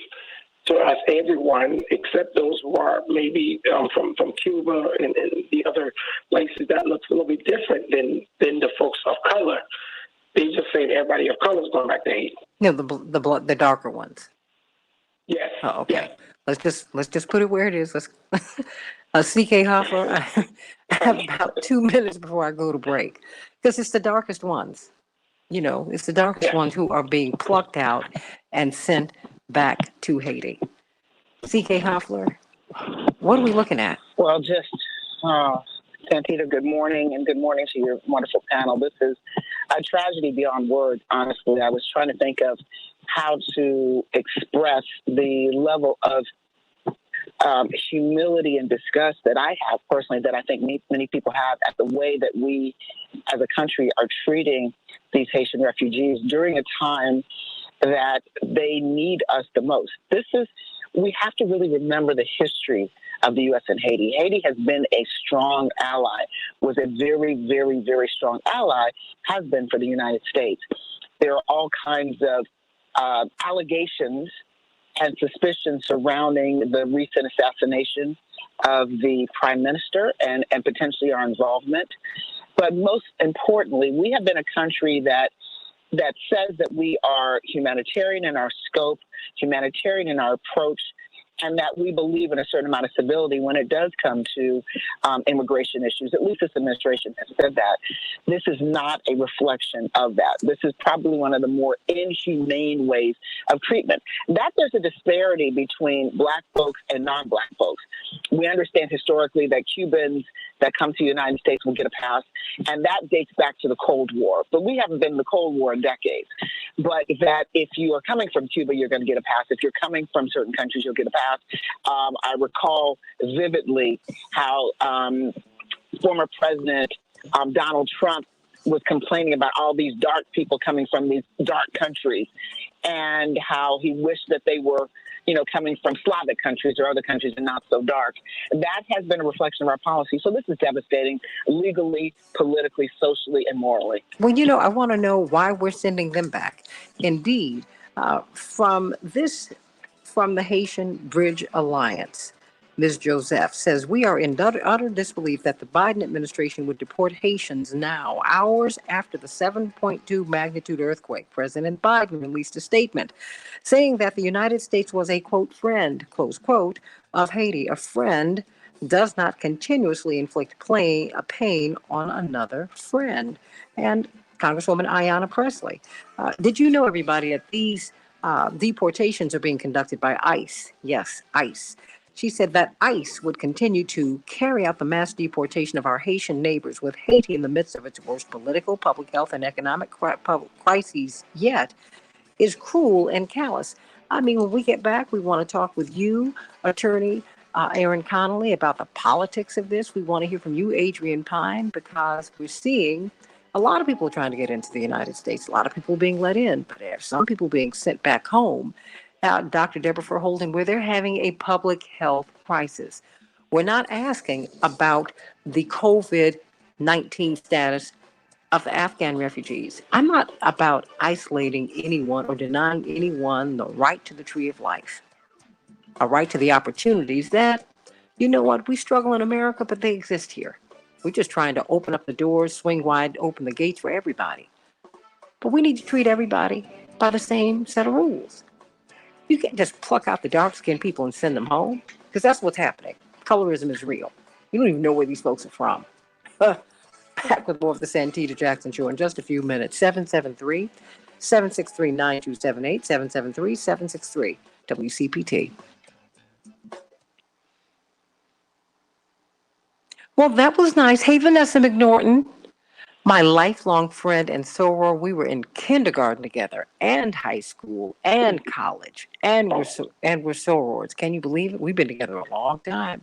to us, everyone except those who are maybe from Cuba and the other places that looks a little bit different than the folks of color. They just say everybody of color is going back to Haiti. No, the darker ones. Yes. Oh, okay. Yes. Let's just put it where it is. Let's CK Hoffler. I have about 2 minutes before I go to break, because it's the darkest ones. It's the darkest ones who are being plucked out and sent back to Haiti. CK Hoffler, what are we looking at? Well, just Santita, good morning, and good morning to your wonderful panel. This is a tragedy beyond words, honestly. I was trying to think of how to express the level of humility and disgust that I have personally, that I think many people have, at the way that we as a country are treating these Haitian refugees during a time that they need us the most. We have to really remember the history of the U.S. and Haiti. Haiti has been a strong ally, was a very, very, very strong ally, has been for the United States. There are all kinds of allegations and suspicions surrounding the recent assassination of the prime minister and potentially our involvement. But most importantly, we have been a country that says that we are humanitarian in our scope, humanitarian in our approach, and that we believe in a certain amount of civility when it does come to immigration issues. At least this administration has said that. This is not a reflection of that. This is probably one of the more inhumane ways of treatment. That there's a disparity between Black folks and non-Black folks. We understand historically that Cubans that come to the United States will get a pass, and that dates back to the Cold War. But we haven't been in the Cold War in decades. But that if you are coming from Cuba, you're going to get a pass. If you're coming from certain countries, you'll get a pass. I recall vividly how former President Donald Trump was complaining about all these dark people coming from these dark countries, and how he wished that they were, coming from Slavic countries or other countries and not so dark. That has been a reflection of our policy. So this is devastating, legally, politically, socially, and morally. Well, I want to know why we're sending them back. Indeed, from the Haitian Bridge Alliance, Ms. Joseph says, we are in utter disbelief that the Biden administration would deport Haitians now, hours after the 7.2 magnitude earthquake. President Biden released a statement saying that the United States was a, quote, friend, close quote, of Haiti. A friend does not continuously inflict pain on another friend. And Congresswoman Ayanna Pressley, did you know, everybody, that these deportations are being conducted by ICE? Yes, ICE. She said that ICE would continue to carry out the mass deportation of our Haitian neighbors, with Haiti in the midst of its worst political, public health, and economic crises yet, is cruel and callous. I mean, when we get back, we want to talk with you, attorney Aaron Connolly, about the politics of this. We want to hear from you, Adrian Pine, because we're seeing a lot of people trying to get into the United States, a lot of people being let in, but there's some people being sent back home. Dr. Deborah Verholden, where they're having a public health crisis. We're not asking about the COVID-19 status of the Afghan refugees. I'm not about isolating anyone or denying anyone the right to the tree of life, a right to the opportunities that, you know what, we struggle in America, but they exist here. We're just trying to open up the doors, swing wide open the gates for everybody. But we need to treat everybody by the same set of rules. You can't just pluck out the dark-skinned people and send them home, because that's what's happening. Colorism is real. You don't even know where these folks are from. Back with more of the Santita Jackson Show in just a few minutes. 773-763-9278, 773-763, WCPT. Well, that was nice. Hey, Vanessa McNorton, my lifelong friend and soror. We were in kindergarten together, and high school, and college, and we're sorors. Can you believe it? We've been together a long time.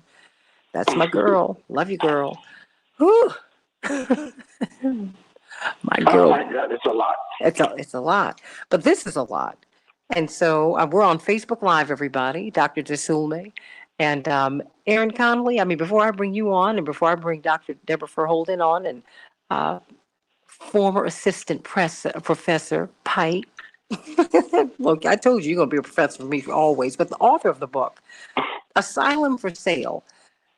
That's my girl. Love you, girl. Whew. My girl. Oh my God, it's a lot. It's a lot, but this is a lot. And so we're on Facebook Live, everybody. Dr. DeSulme and Aaron Connolly. I mean, before I bring you on, and before I bring Dr. Deborah Verholden on, and former assistant professor Pike. Look, I told you you're going to be a professor for me for always. But the author of the book, Asylum for Sale.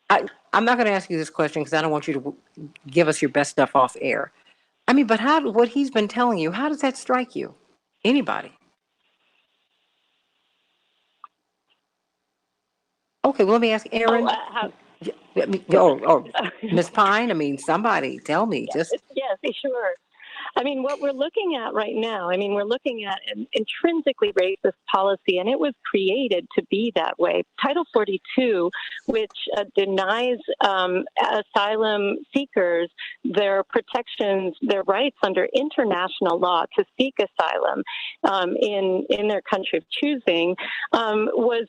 I'm not going to ask you this question because I don't want you to give us your best stuff off air. I mean, but what he's been telling you, how does that strike you? Anybody? Okay, well, let me ask Aaron. Ms. Pine, I mean, somebody tell me. Yes, sure. I mean, what we're looking at right now, we're looking at an intrinsically racist policy, and it was created to be that way. Title 42, which denies asylum seekers their protections, their rights under international law to seek asylum in their country of choosing, was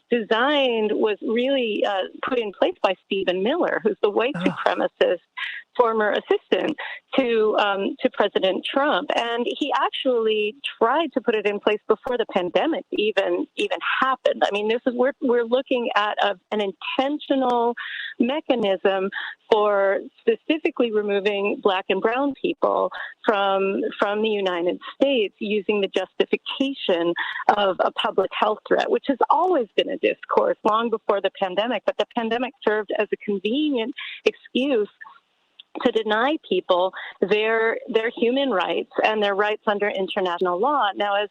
really put in place by Stephen Miller, who's the white supremacist former assistant to President Trump, and he actually tried to put it in place before the pandemic even happened. I mean, we're looking at an intentional mechanism for specifically removing Black and brown people from the United States using the justification of a public health threat, which has always been a discourse long before the pandemic, but the pandemic served as a convenient excuse to deny people their human rights and their rights under international law. Now, as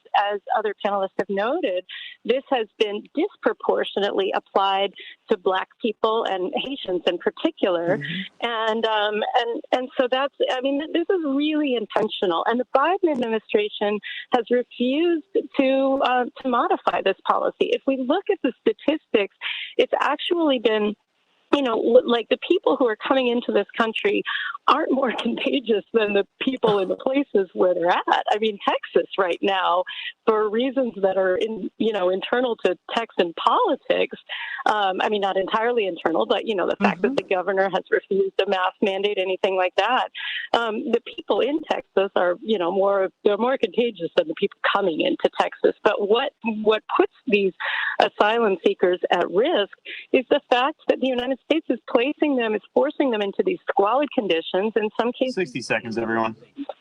other panelists have noted, this has been disproportionately applied to Black people and Haitians in particular, and so this is really intentional. And the Biden administration has refused to modify this policy. If we look at the statistics, it's actually been, like the people who are coming into this country aren't more contagious than the people in the places where they're at. I mean, Texas right now, for reasons that are internal to Texan politics, not entirely internal, but the fact that the governor has refused a mask mandate, anything like that, the people in Texas are they're more contagious than the people coming into Texas. But what puts these asylum seekers at risk is the fact that the United States is forcing them into these squalid conditions. In some cases, 60 seconds, everyone.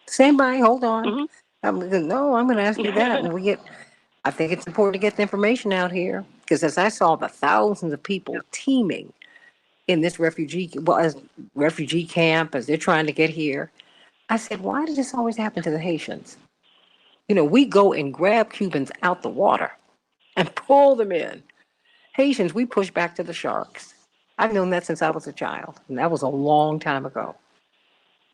Stand by, hold on. I'm going to ask you that. And I think it's important to get the information out here, because as I saw the thousands of people teeming in this refugee camp as they're trying to get here, I said, why did this always happen to the Haitians? We go and grab Cubans out the water and pull them in. Haitians, we push back to the sharks. I've known that since I was a child, and that was a long time ago.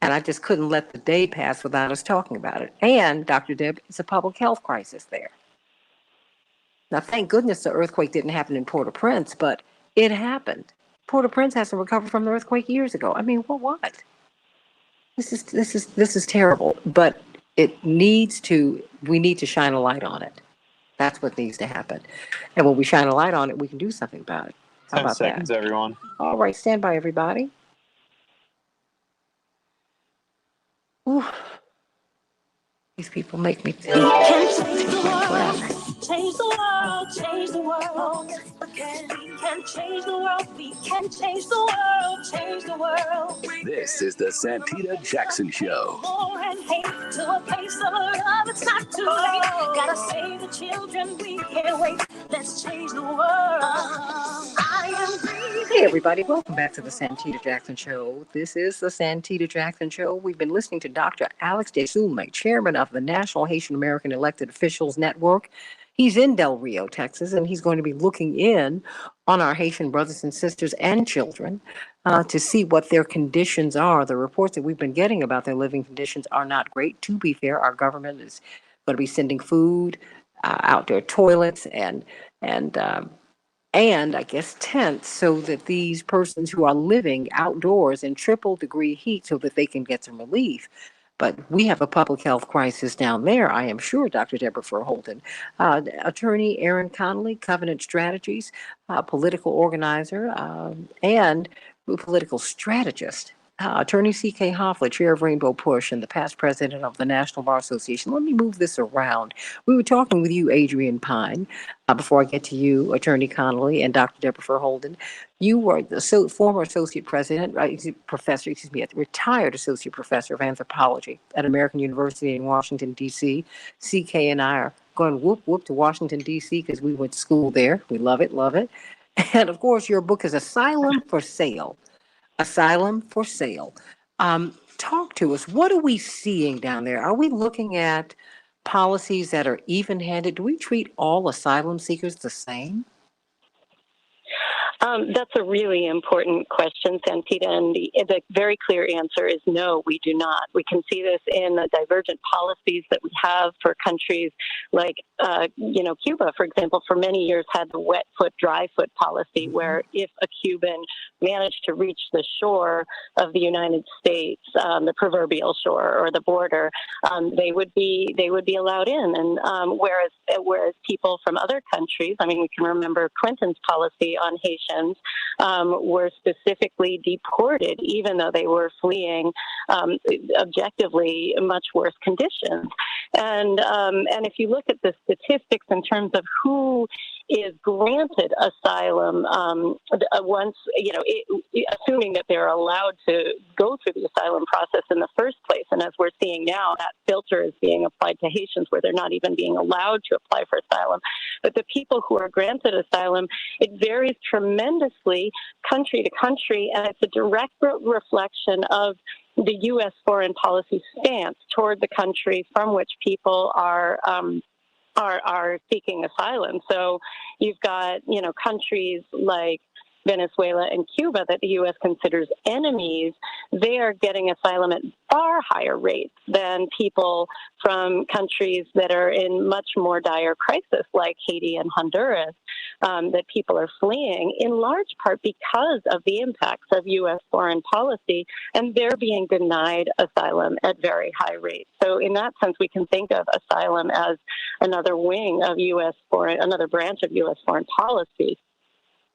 And I just couldn't let the day pass without us talking about it. And, Dr. Deb, it's a public health crisis there. Now, thank goodness the earthquake didn't happen in Port-au-Prince, but it happened. Port-au-Prince hasn't recovered from the earthquake years ago. I mean, what? This is terrible, but we need to shine a light on it. That's what needs to happen. And when we shine a light on it, we can do something about it. How 10 about seconds, that? everyone. All right, stand by, everybody. Ooh. These people make me think. Can change the world, change the world, change the world. We can change the world, we can change the world, change the world. This is the Santita Jackson Show. War and hate to a place of love, it's not too late. Gotta save the children, we can't wait. Let's change the world. I am breathing. Hey, everybody, welcome back to the Santita Jackson Show. This is the Santita Jackson Show. We've been listening to Dr. Alex DeSume, chairman of the National Haitian American Elected Officials Network. He's in Del Rio, Texas, and he's going to be looking in on our Haitian brothers and sisters and children to see what their conditions are. The reports that we've been getting about their living conditions are not great. To be fair, our government is going to be sending food, outdoor toilets, and I guess tents, so that these persons who are living outdoors in triple degree heat so that they can get some relief. But we have a public health crisis down there, I am sure, Dr. Deborah Furholden. Attorney Aaron Connolly, Covenant Strategies, political organizer, and political strategist. Attorney C.K. Hoffler, chair of Rainbow Push and the past president of the National Bar Association. Let me move this around. We were talking with you, Adrian Pine, before I get to you, Attorney Connolly and Dr. Deborah Furholden. You were the former associate president, professor, retired associate professor of anthropology at American University in Washington, D.C. C.K. and I are going whoop, whoop to Washington, D.C. because we went to school there. We love it, love it. And, of course, your book is Asylum for Sale. Asylum for Sale. Talk to us. What are we seeing down there? Are we looking at policies that are even-handed? Do we treat all asylum seekers the same? That's a really important question, Santita, and the very clear answer is no, we do not. We can see this in the divergent policies that we have for countries like, Cuba, for example, for many years had the wet foot, dry foot policy, where if a Cuban managed to reach the shore of the United States, the proverbial shore or the border, they would be allowed in. And whereas people from other countries, I mean, we can remember Clinton's policy on Haitians, were specifically deported, even though they were fleeing objectively much worse conditions. And if you look at the statistics in terms of who is granted asylum, once, assuming that they're allowed to go through the asylum process in the first place, and as we're seeing now, that filter is being applied to Haitians where they're not even being allowed to apply for asylum. But the people who are granted asylum, it varies tremendously country to country, and it's a direct reflection of the U.S. foreign policy stance toward the country from which people are seeking asylum. So you've got, countries like Venezuela and Cuba that the U.S. considers enemies. They are getting asylum at far higher rates than people from countries that are in much more dire crisis, like Haiti and Honduras, that people are fleeing, in large part because of the impacts of U.S. foreign policy, and they're being denied asylum at very high rates. So in that sense, we can think of asylum as another wing of another branch of U.S. foreign policy.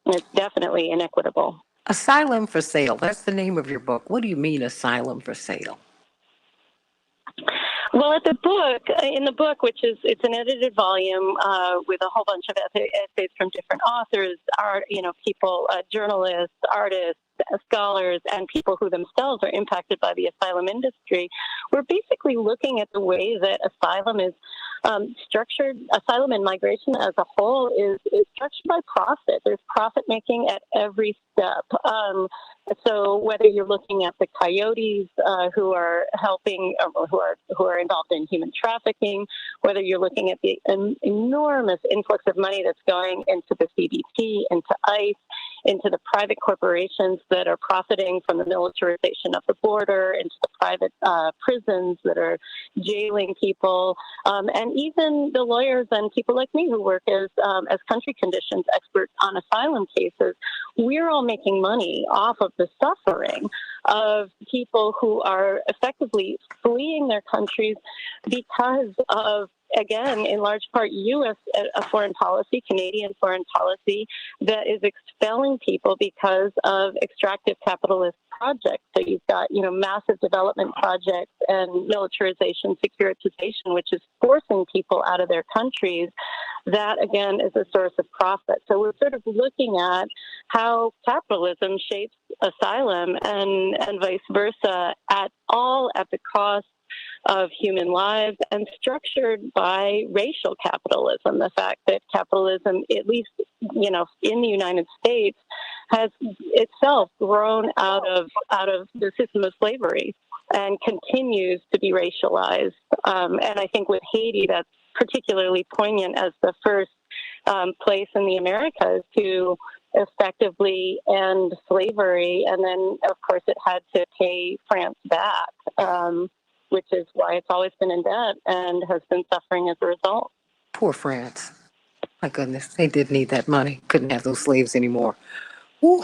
It's definitely inequitable. Asylum for Sale. That's the name of your book. What do you mean, asylum for sale? Well, in the book, which is, it's an edited volume with a whole bunch of essays from different authors, people, journalists, artists, scholars, and people who themselves are impacted by the asylum industry. We're basically looking at the way that asylum is structured. Asylum and migration as a whole is structured by profit. There's profit making at every step. So whether you're looking at the coyotes who are helping, who are involved in human trafficking, whether you're looking at the enormous influx of money that's going into the CBP, into ICE, into the private corporations that are profiting from the militarization of the border, into the private prisons that are jailing people, and even the lawyers and people like me who work as country conditions experts on asylum cases, we're all making money off of the suffering of people who are effectively fleeing their countries because of again, in large part, U.S. Foreign policy, Canadian foreign policy, that is expelling people because of extractive capitalist projects. So you've got, massive development projects and militarization, securitization, which is forcing people out of their countries. That, again, is a source of profit. So we're sort of looking at how capitalism shapes asylum and vice versa, at the cost of human lives, and structured by racial capitalism. The fact that capitalism, at least, in the United States, has itself grown out of the system of slavery and continues to be racialized. And I think with Haiti, that's particularly poignant as the first place in the Americas to effectively end slavery. And then, of course, it had to pay France back, which is why it's always been in debt and has been suffering as a result. Poor France. My goodness, they did need that money. Couldn't have those slaves anymore. Ooh.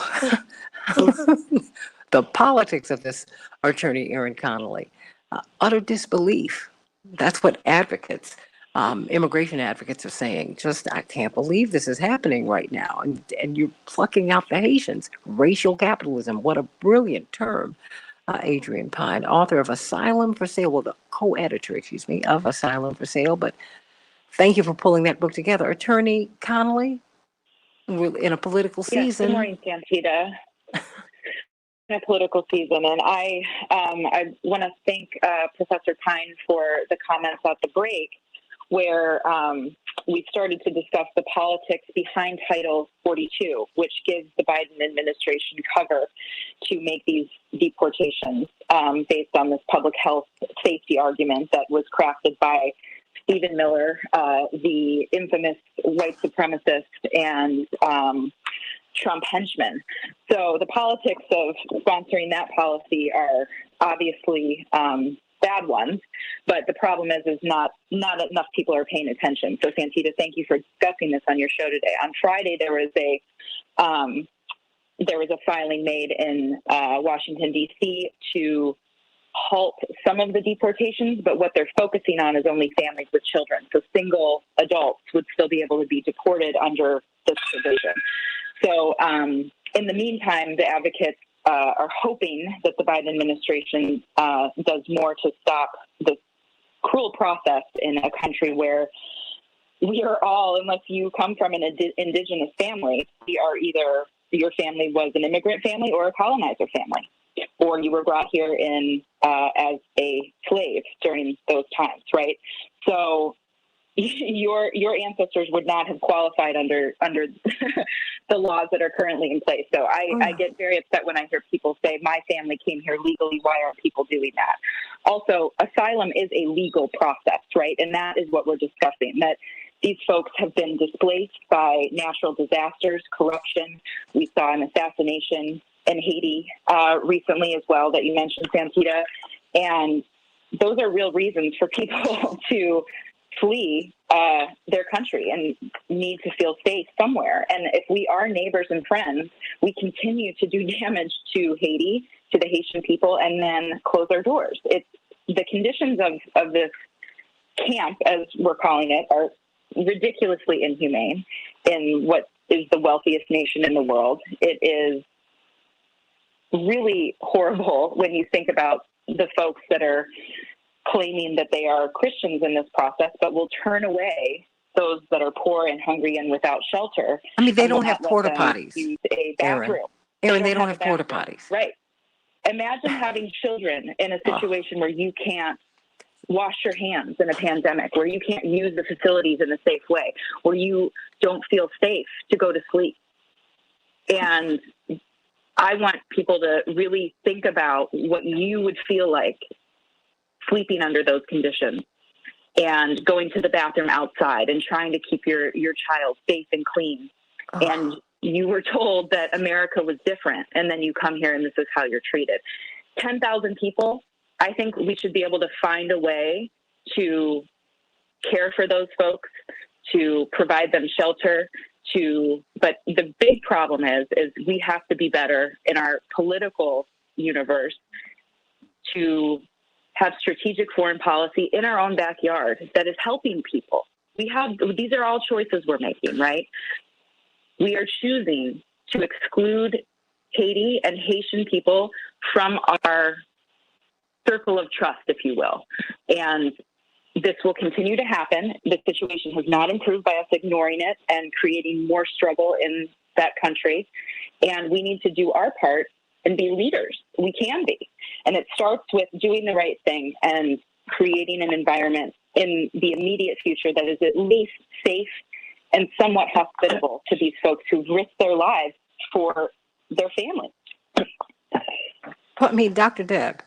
The politics of this, Attorney Erin Connolly, utter disbelief. That's what advocates, immigration advocates are saying. Just, I can't believe this is happening right now. And you're plucking out the Haitians. Racial capitalism, what a brilliant term. Adrienne Pine, author of Asylum for Sale, the co-editor, of Asylum for Sale. But thank you for pulling that book together. Attorney Connolly, we're in a political season. Yes, good morning, Santita. In a political season, and I want to thank Professor Pine for the comments at the break, where we started to discuss the politics behind Title 42, which gives the Biden administration cover to make these deportations based on this public health safety argument that was crafted by Stephen Miller, the infamous white supremacist and Trump henchman. So the politics of sponsoring that policy are obviously bad ones, but the problem is not enough people are paying attention. So Santita, thank you for discussing this on your show today. On Friday, there was a filing made in Washington, D.C. to halt some of the deportations, but what they're focusing on is only families with children. So single adults would still be able to be deported under this provision. So in the meantime, the advocates are hoping that the Biden administration does more to stop this cruel process in a country where we are all, unless you come from an indigenous family, we are either your family was an immigrant family or a colonizer family, or you were brought here in as a slave during those times, right? So your ancestors would not have qualified under the laws that are currently in place. So I get very upset when I hear people say, my family came here legally, why aren't people doing that? Also, asylum is a legal process, right? And that is what we're discussing, that these folks have been displaced by natural disasters, corruption. We saw an assassination in Haiti recently as well that you mentioned, Santita. And those are real reasons for people to flee their country and need to feel safe somewhere. And if we are neighbors and friends, we continue to do damage to Haiti, to the Haitian people, and then close our doors. It's the conditions of this camp, as we're calling it, are ridiculously inhumane in what is the wealthiest nation in the world. It is really horrible when you think about the folks that are claiming that they are Christians in this process, but will turn away those that are poor and hungry and without shelter. I mean, they don't have porta potties. Use a bathroom. Aaron, they don't have porta potties. Right. Imagine having children in a situation where you can't wash your hands in a pandemic, where you can't use the facilities in a safe way, where you don't feel safe to go to sleep. And I want people to really think about what you would feel like sleeping under those conditions and going to the bathroom outside and trying to keep your child safe and clean. And you were told that America was different, and then you come here and this is how you're treated. 10,000 people, I think we should be able to find a way to care for those folks, to provide them shelter, but the big problem is we have to be better in our political universe to have strategic foreign policy in our own backyard that is helping people. These are all choices we're making, right? We are choosing to exclude Haiti and Haitian people from our circle of trust, if you will. And this will continue to happen. The situation has not improved by us ignoring it and creating more struggle in that country. And we need to do our part and be leaders. We can be. And it starts with doing the right thing and creating an environment in the immediate future that is at least safe and somewhat hospitable to these folks who've risked their lives for their families. I mean, Dr. Deb,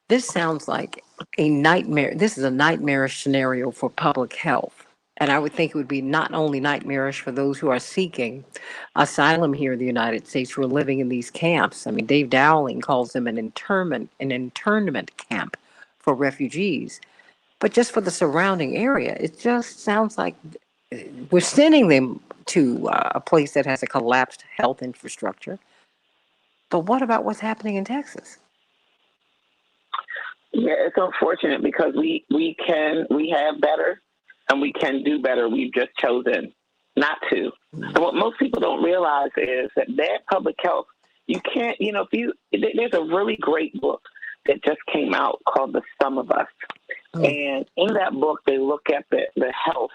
this sounds like a nightmare. This is a nightmarish scenario for public health. And I would think it would be not only nightmarish for those who are seeking asylum here in the United States who are living in these camps. I mean, Dave Dowling calls them an internment camp for refugees. But just for the surrounding area, it just sounds like we're sending them to a place that has a collapsed health infrastructure. But what about what's happening in Texas? Yeah, it's unfortunate because we have better and we can do better. We've just chosen not to. And what most people don't realize is that bad public health, you can't, there's a really great book that just came out called The Sum of Us. And in that book, they look at the health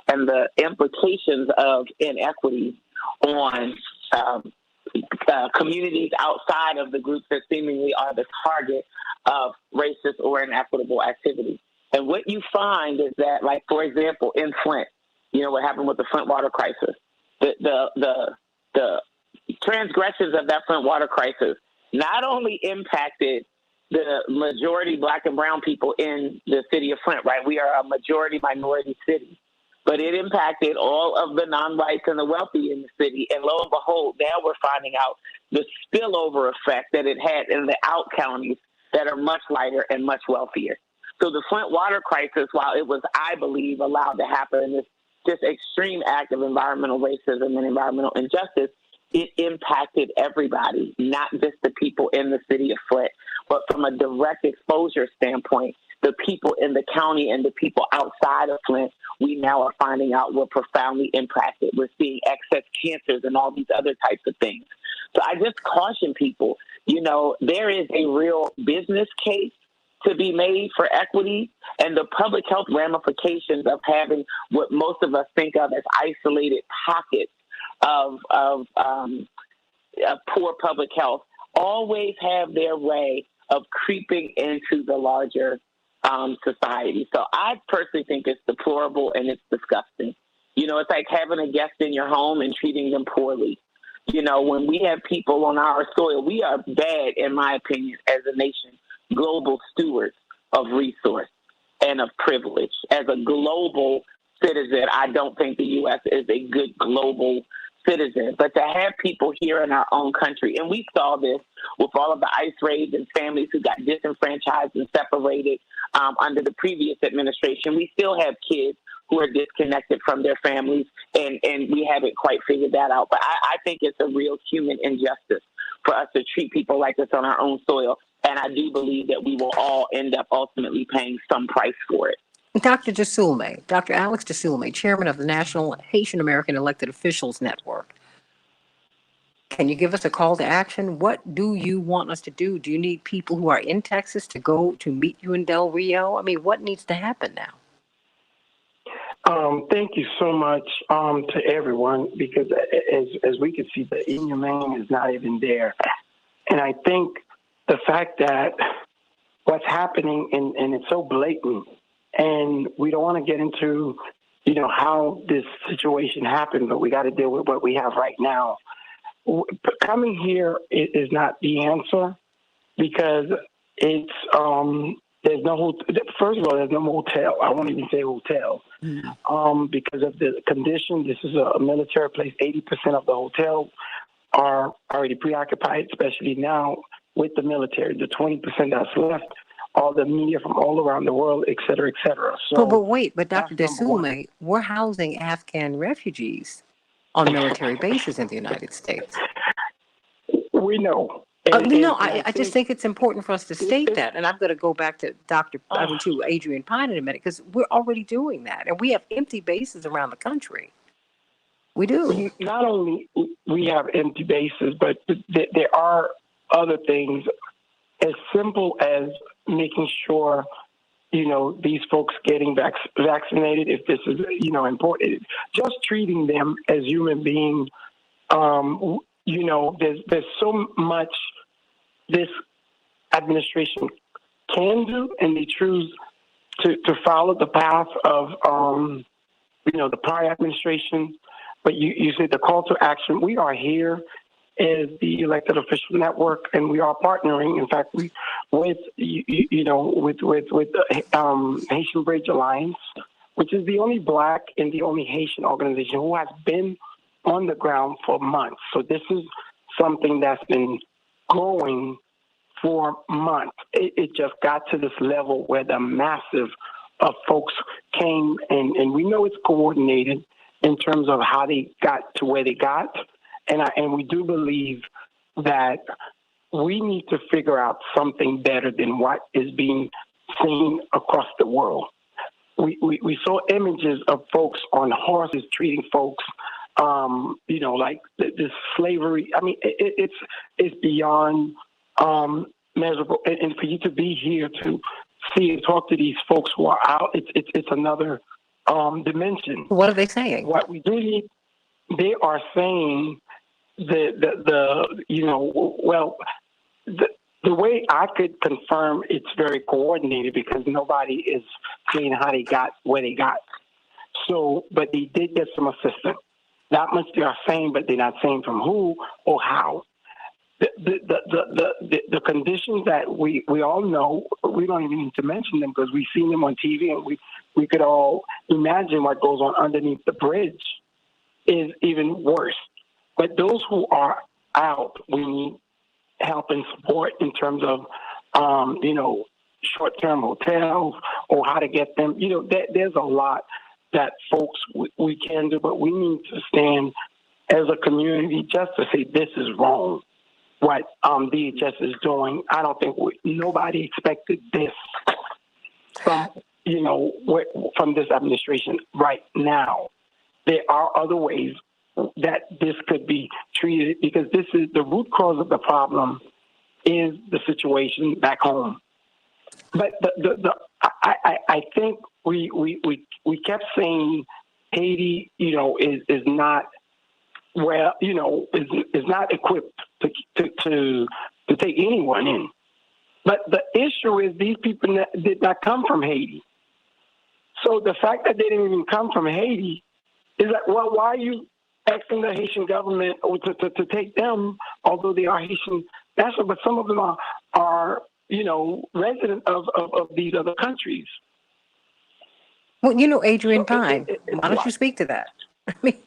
and the implications of inequity on communities outside of the groups that seemingly are the target of racist or inequitable activity. And what you find is that, like, for example, in Flint, what happened with the Flint water crisis, the transgressions of that Flint water crisis not only impacted the majority Black and brown people in the city of Flint, right? We are a majority minority city. But it impacted all of the non-whites and the wealthy in the city. And lo and behold, now we're finding out the spillover effect that it had in the out counties that are much lighter and much wealthier. So the Flint water crisis, while it was, I believe, allowed to happen in this just extreme act of environmental racism and environmental injustice, it impacted everybody, not just the people in the city of Flint, but from a direct exposure standpoint, the people in the county and the people outside of Flint, we now are finding out were profoundly impacted. We're seeing excess cancers and all these other types of things. So I just caution people, there is a real business case to be made for equity, and the public health ramifications of having what most of us think of as isolated pockets of poor public health always have their way of creeping into the larger society. So I personally think it's deplorable and it's disgusting. It's like having a guest in your home and treating them poorly. When we have people on our soil, we are bad, in my opinion, as a nation, global stewards of resource and of privilege. As a global citizen, I don't think the U.S. is a good global citizen. But to have people here in our own country, and we saw this with all of the ICE raids and families who got disenfranchised and separated under the previous administration, we still have kids who are disconnected from their families, and we haven't quite figured that out. But I think it's a real human injustice for us to treat people like this on our own soil, and I do believe that we will all end up ultimately paying some price for it. Dr. Alex DeSulme, chairman of the National Haitian American Elected Officials Network. Can you give us a call to action? What do you want us to do? Do you need people who are in Texas to go to meet you in Del Rio? I mean, what needs to happen now? Thank you so much to everyone, because as we can see, the inhumane is not even there. And I think the fact that what's happening, and it's so blatant, and we don't want to get into, how this situation happened, but we got to deal with what we have right now. Coming here is not the answer, because it's there's no, first of all, there's no motel. I won't even say hotel, because of the condition. This is a military place. 80% of the hotels are already preoccupied, especially now with the military. The 20% that's left, all the media from all around the world, et cetera, et cetera. So, but Dr. DeSulme, we're housing Afghan refugees on military bases in the United States. We know. I just think it's important for us to state that. And I'm going to go back to to Adrian Pine in a minute, because we're already doing that. And we have empty bases around the country. We do. Not only we have empty bases, but there are other things as simple as making sure, these folks getting vaccinated, if this is, important, just treating them as human beings. There's so much this administration can do, and they choose to follow the path of, the prior administration. But you said the call to action. We are here as the Elected Official Network, and we are partnering. In fact, with Haitian Bridge Alliance, which is the only Black and the only Haitian organization who has been on the ground for months. So this is something that's been going for months. It just got to this level where the massive of folks came, and we know it's coordinated in terms of how they got to where they got. And we do believe that we need to figure out something better than what is being seen across the world. We saw images of folks on horses treating folks, like this slavery. I mean, it's beyond measurable. And for you to be here to see and talk to these folks who are out, it's another dimension. What are they saying? What we do need, they are saying the way I could confirm it's very coordinated, because nobody is saying how they got where they got. So, but they did get some assistance. That much they are saying, but they're not saying from who or how. The conditions that we all know, we don't even need to mention them because we've seen them on TV, and we could all imagine what goes on underneath the bridge is even worse. But those who are out, we need help and support in terms of, short-term hotels or how to get them. There's a lot that folks we can do, but we need to stand as a community just to say this is wrong. What DHS is doing, I don't think nobody expected this from from this administration right now. There are other ways that this could be treated, because this is the root cause of the problem is the situation back home. But I think we kept saying Haiti, is not is not equipped to take anyone in. But the issue is these people did not come from Haiti. So the fact that they didn't even come from Haiti is that, well, why are you asking the Haitian government to take them, although they are Haitian national, but some of them are resident of these other countries. Well, Adrian Pine, why don't you speak to that? I mean,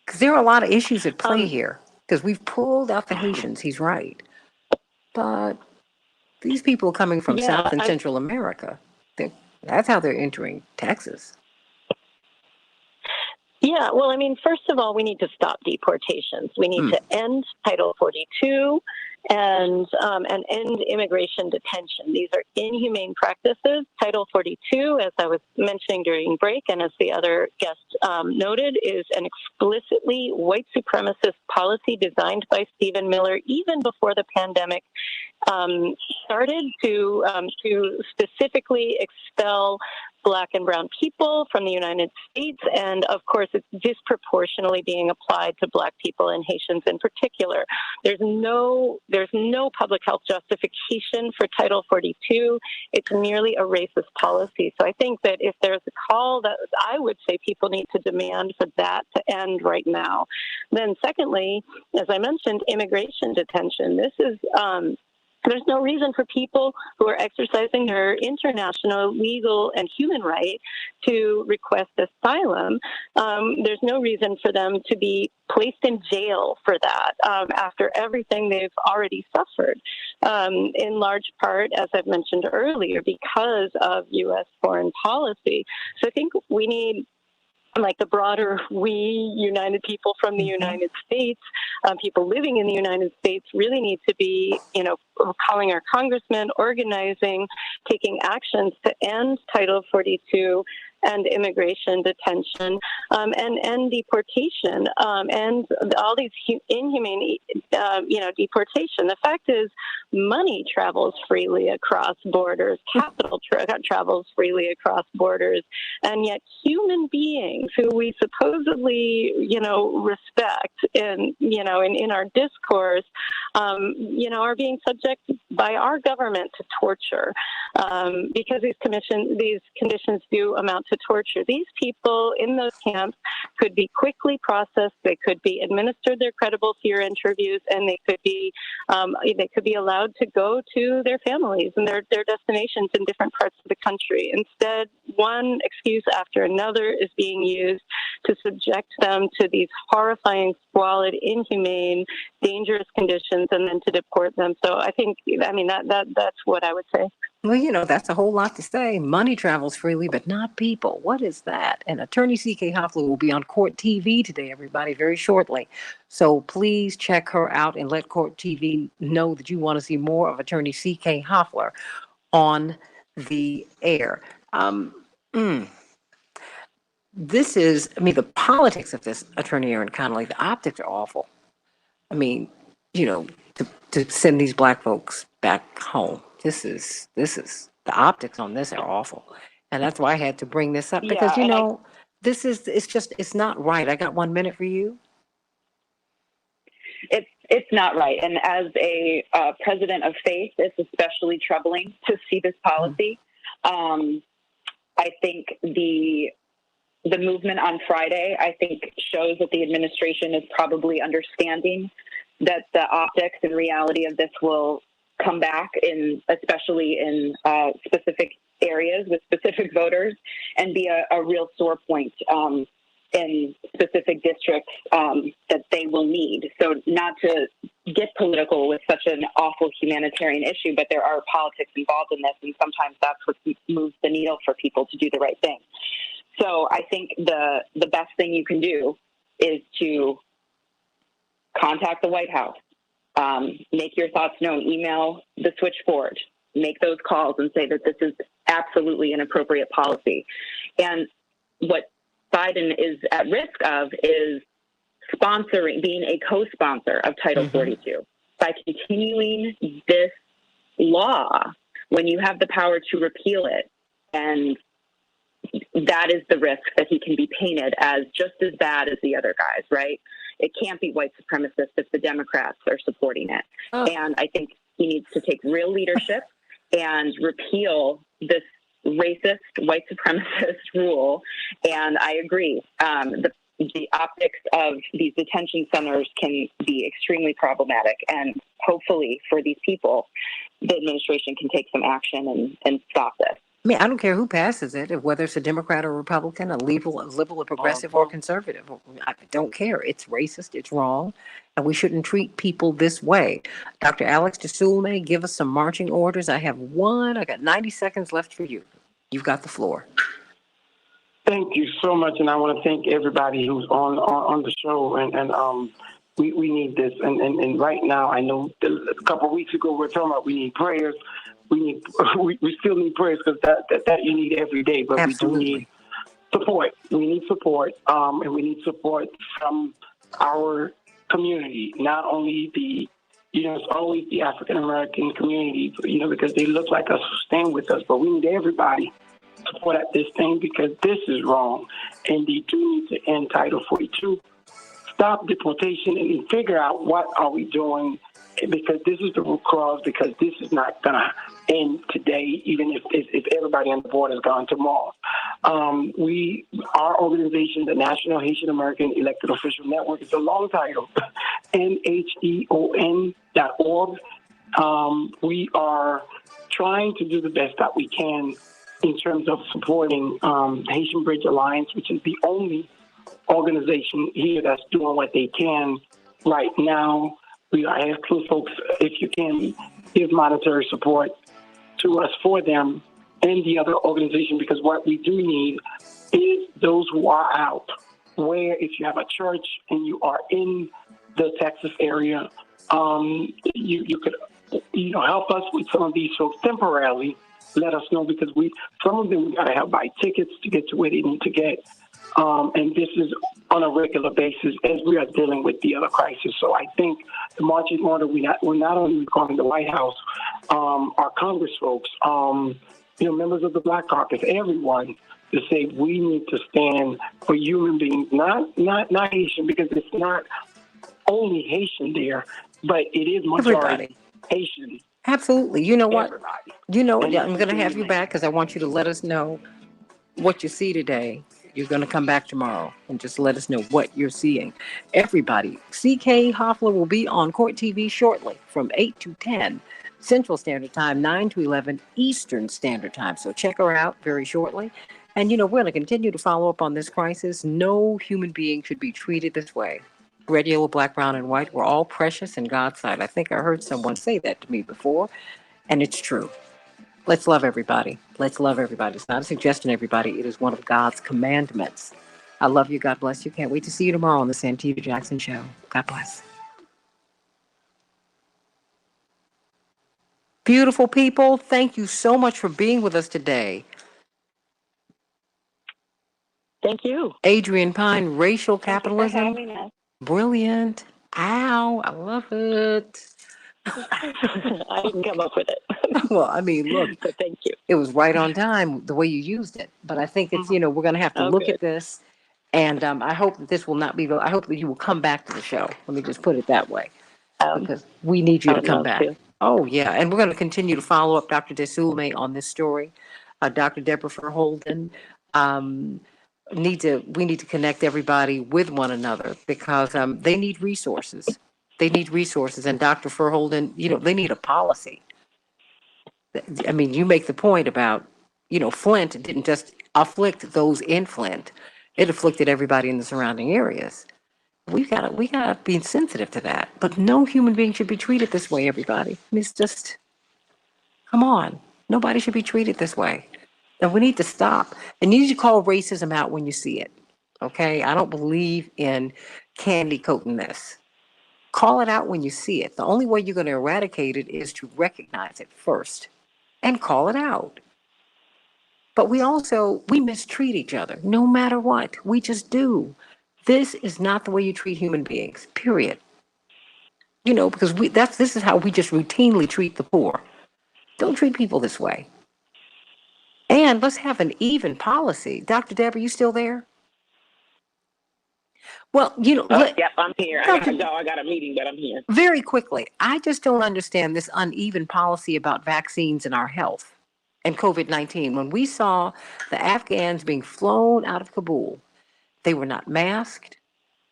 because there are a lot of issues at play here, because we've pulled out the Haitians, he's right. But these people coming from South and Central America, that's how they're entering Texas. Yeah, well, I mean, first of all, we need to stop deportations. We need to end Title 42 and end immigration detention. These are inhumane practices. Title 42, as I was mentioning during break, and as the other guest noted, is an explicitly white supremacist policy designed by Stephen Miller even before the pandemic started to specifically expel Black and brown people from the United States, and of course it's disproportionately being applied to Black people and Haitians in particular. There's no public health justification for Title 42. It's merely a racist policy. So I think that if there's a call, that I would say people need to demand for that to end right now. Then secondly, as I mentioned, immigration detention. This is there's no reason for people who are exercising their international, legal, and human right to request asylum. There's no reason for them to be placed in jail for that after everything they've already suffered, in large part, as I've mentioned earlier, because of U.S. foreign policy. So I think we need like the broader we, united people from the United States, people living in the United States really need to be, calling our congressmen, organizing, taking actions to end Title 42 and immigration detention, and deportation, and all these inhumane, deportation. The fact is, money travels freely across borders, capital travels freely across borders, and yet human beings who we supposedly, respect in our discourse, are being subjected by our government to torture, because these conditions do amount to torture. These people in those camps could be quickly processed. They could be administered their credible fear interviews, and they could be allowed to go to their families and their destinations in different parts of the country. Instead, one excuse after another is being used to subject them to these horrifying, squalid, inhumane, dangerous conditions, and then to deport them. So that's what I would say. Well, that's a whole lot to say. Money travels freely, but not people. What is that? And Attorney C.K. Hoffler will be on Court TV today, everybody, very shortly. So please check her out and let Court TV know that you want to see more of Attorney C.K. Hoffler on the air. This is, the politics of this, Attorney Aaron Connolly, the optics are awful. To send these black folks back home. This is the optics on this are awful. And that's why I had to bring this up because, it's not right. I got 1 minute for you. It's not right. And as a president of faith, it's especially troubling to see this policy. I think the movement on Friday, shows that the administration is probably understanding that the optics and reality of this will come back, especially in specific areas with specific voters, and be a real sore point in specific districts that they will need. So not to get political with such an awful humanitarian issue, but there are politics involved in this, and sometimes that's what moves the needle for people to do the right thing. So I think the best thing you can do is to contact the White House, make your thoughts known, email the switchboard, make those calls and say that this is absolutely an appropriate policy. And what Biden is at risk of is being a co-sponsor of Title 42. By continuing this law when you have the power to repeal it. And that is the risk, that he can be painted as just as bad as the other guys, right? It can't be white supremacist if the Democrats are supporting it. And I think he needs to take real leadership and repeal this racist white supremacist rule. And I agree. The optics of these detention centers can be extremely problematic. And hopefully for these people, the administration can take some action and stop this. I don't care who passes it, whether it's a Democrat or Republican, a liberal, a progressive, or conservative. I don't care. It's racist. It's wrong. And we shouldn't treat people this way. Dr. Alex DeSulme, give us some marching orders. I got 90 seconds left for you. You've got the floor. Thank you so much. And I want to thank everybody who's on the show. And we need this. And right now, I know a couple of weeks ago, we were talking about we need prayers. We still need prayers because that you need every day, but Absolutely. We do need support. We need support, and we need support from our community, not only it's always the African American community, because they look like us, stand with us, but we need everybody to support at this thing because this is wrong, and they do need to end Title 42, stop deportation, and figure out what are we doing. Because this is the root cause, because this is not going to end today, even if everybody on the board is gone tomorrow. Our organization, the National Haitian American Elected Official Network, is a long title, NHEON.org. We are trying to do the best that we can in terms of supporting Haitian Bridge Alliance, which is the only organization here that's doing what they can right now. We are asking folks, if you can, give monetary support to us for them and the other organization, because what we do need is those who are out, where if you have a church and you are in the Texas area, you could help us with some of these folks temporarily. Let us know, because some of them we gotta have buy tickets to get to where they need to get, and this is on a regular basis as we are dealing with the other crisis. So I think the marching order, we're not only calling the White House, our Congress folks, members of the Black Caucus, everyone, to say we need to stand for human beings, not Haitian, because it's not only Haitian there, but it is majority Haitian. Absolutely. You know what? Everybody. I'm going to have you back because I want you to let us know what you see today. You're going to come back tomorrow and just let us know what you're seeing. Everybody, C.K. Hoffler will be on Court TV shortly from 8 to 10 Central Standard Time, 9 to 11 Eastern Standard Time. So check her out very shortly. And, we're going to continue to follow up on this crisis. No human being should be treated this way. Red, yellow, black, brown, and white, we're all precious in God's sight. I think I heard someone say that to me before, and it's true. Let's love everybody. Let's love everybody. It's not a suggestion, everybody. It is one of God's commandments. I love you. God bless you. Can't wait to see you tomorrow on the Santita Jackson Show. God bless. Beautiful people, thank you so much for being with us today. Thank you. Adrienne Pine, Racial Capitalism. Thank you for having us. Brilliant. Ow, I love it. I didn't come up with it. Well, I mean, look. But thank you. It was right on time the way you used it. But I think it's, we're going to have to look at this. And I hope that this will not be, I hope that you will come back to the show. Let me just put it that way. Because we need you to come back. Oh, yeah. And we're going to continue to follow up Dr. DeSulme on this story. Dr. Deborah Verholden. We need to connect everybody with one another because they need resources. They need resources. And Dr. Verholden, they need a policy. I mean, you make the point about, Flint didn't just afflict those in Flint. It afflicted everybody in the surrounding areas. We gotta be sensitive to that. But no human being should be treated this way, everybody. It's just, come on. Nobody should be treated this way. And we need to stop. And you need to call racism out when you see it. Okay? I don't believe in candy coating this. Call it out when you see it. The only way you're going to eradicate it is to recognize it first and call it out. But we mistreat each other no matter what. We just do. This is not the way you treat human beings, period. Because this is how we just routinely treat the poor. Don't treat people this way. And let's have an even policy. Dr. Deb, are you still there? Well, yep, I'm here. I gotta go. I got a meeting, but I'm here. Very quickly, I just don't understand this uneven policy about vaccines and our health and COVID-19. When we saw the Afghans being flown out of Kabul, they were not masked.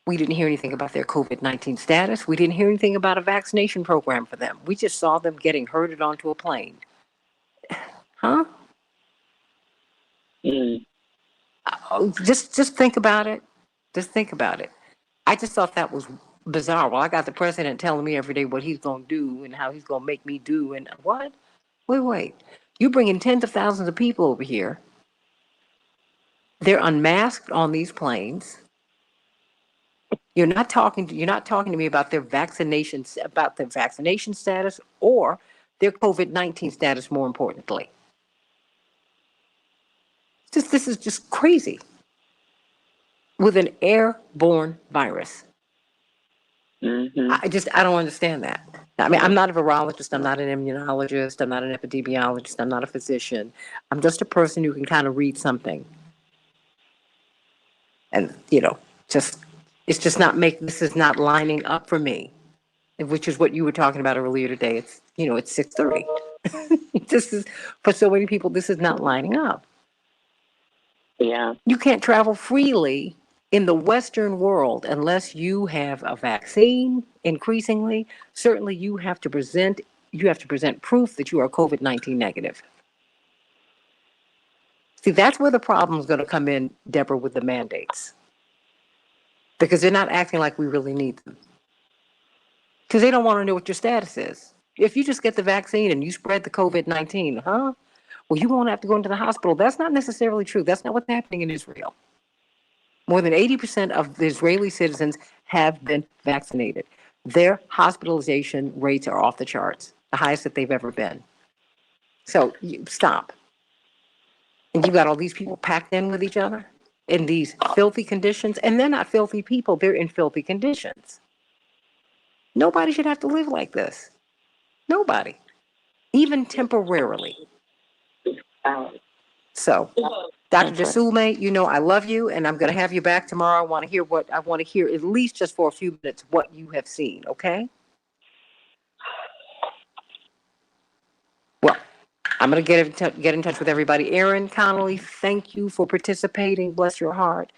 We didn't hear anything about their COVID-19 status. We didn't hear anything about a vaccination program for them. We just saw them getting herded onto a plane. Huh? Just think about it. Just think about it. I just thought that was bizarre. Well, I got the president telling me every day what he's going to do and how he's going to make me do. And what? Wait. You bring in tens of thousands of people over here. They're unmasked on these planes. You're not talking to me about their vaccination status or their COVID-19 status, more importantly. This is just crazy. With an airborne virus. Mm-hmm. I don't understand that. I mean, I'm not a virologist. I'm not an immunologist. I'm not an epidemiologist. I'm not a physician. I'm just a person who can kind of read something. And, this is not lining up for me, which is what you were talking about earlier today. It's 6:30. This is, for so many people, this is not lining up. Yeah. You can't travel freely in the Western world unless you have a vaccine. Increasingly, certainly you have to present proof that you are COVID-19 negative. See, that's where the problem is going to come in, Deborah, with the mandates. Because they're not acting like we really need them. Because they don't want to know what your status is. If you just get the vaccine and you spread the COVID-19, well, you won't have to go into the hospital. That's not necessarily true. That's not what's happening in Israel. More than 80% of the Israeli citizens have been vaccinated. Their hospitalization rates are off the charts, the highest that they've ever been. So stop. And you've got all these people packed in with each other in these filthy conditions. And they're not filthy people. They're in filthy conditions. Nobody should have to live like this. Nobody. Even temporarily. So, Dr. Jasume, you know I love you, and I'm going to have you back tomorrow. I want to hear at least just for a few minutes what you have seen, okay? Well, I'm going to get in touch with everybody. Aaron Connolly, thank you for participating. Bless your heart.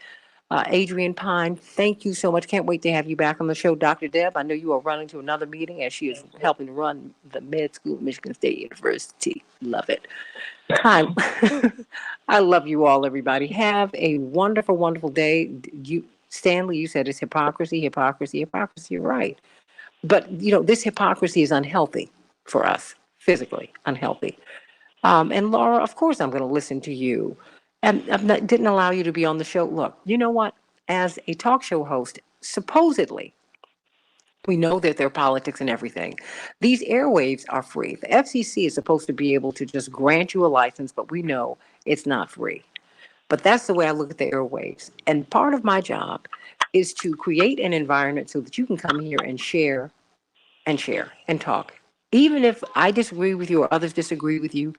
Adrian Pine, thank you so much. Can't wait to have you back on the show. Dr. Deb, I know you are running to another meeting as she is helping run the med school at Michigan State University. Love it. I love you all, everybody. Have a wonderful, wonderful day. Stanley, you said it's hypocrisy. You're right. But, this hypocrisy is unhealthy for us, physically unhealthy. And Laura, of course, I'm going to listen to you. And didn't allow you to be on the show. Look, you know what? As a talk show host, supposedly, we know that there are politics and everything. These airwaves are free. The FCC is supposed to be able to just grant you a license, but we know it's not free. But that's the way I look at the airwaves. And part of my job is to create an environment so that you can come here and share and talk. Even if I disagree with you or others disagree with you,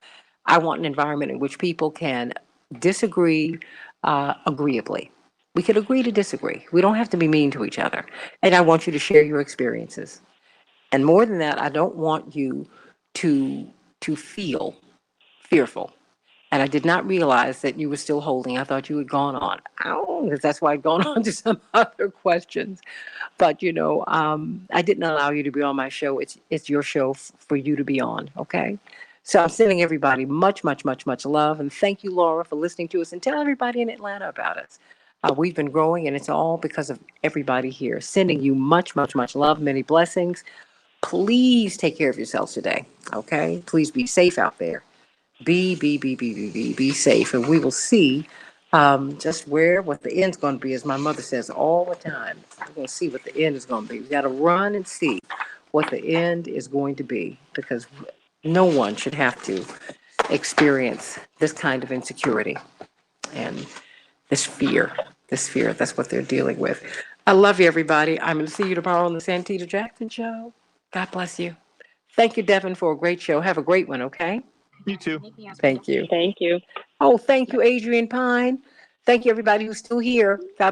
I want an environment in which people can disagree agreeably. We can agree to disagree. We don't have to be mean to each other. And I want you to share your experiences. And more than that, I don't want you to feel fearful. And I did not realize that you were still holding. I thought you had gone on. Because that's why I'd gone on to some other questions. But, I didn't allow you to be on my show. It's your show for you to be on, okay? So I'm sending everybody much, much, much, much love. And thank you, Laura, for listening to us. And tell everybody in Atlanta about us. We've been growing, and it's all because of everybody here. Sending you much, much, much love, many blessings. Please take care of yourselves today, okay? Please be safe out there. Be safe. And we will see just what the end's going to be, as my mother says all the time. We're going to see what the end is going to be. We got to run and see what the end is going to be, because no one should have to experience this kind of insecurity and this fear. That's what they're dealing with. I love you, everybody. I'm going to see you tomorrow on the Santita Jackson Show. God bless you. Thank you, Devin, for a great show. Have a great one, okay? You too. Thank you. Thank you. Oh, thank you, Adrian Pine. Thank you, everybody who's still here. God bless.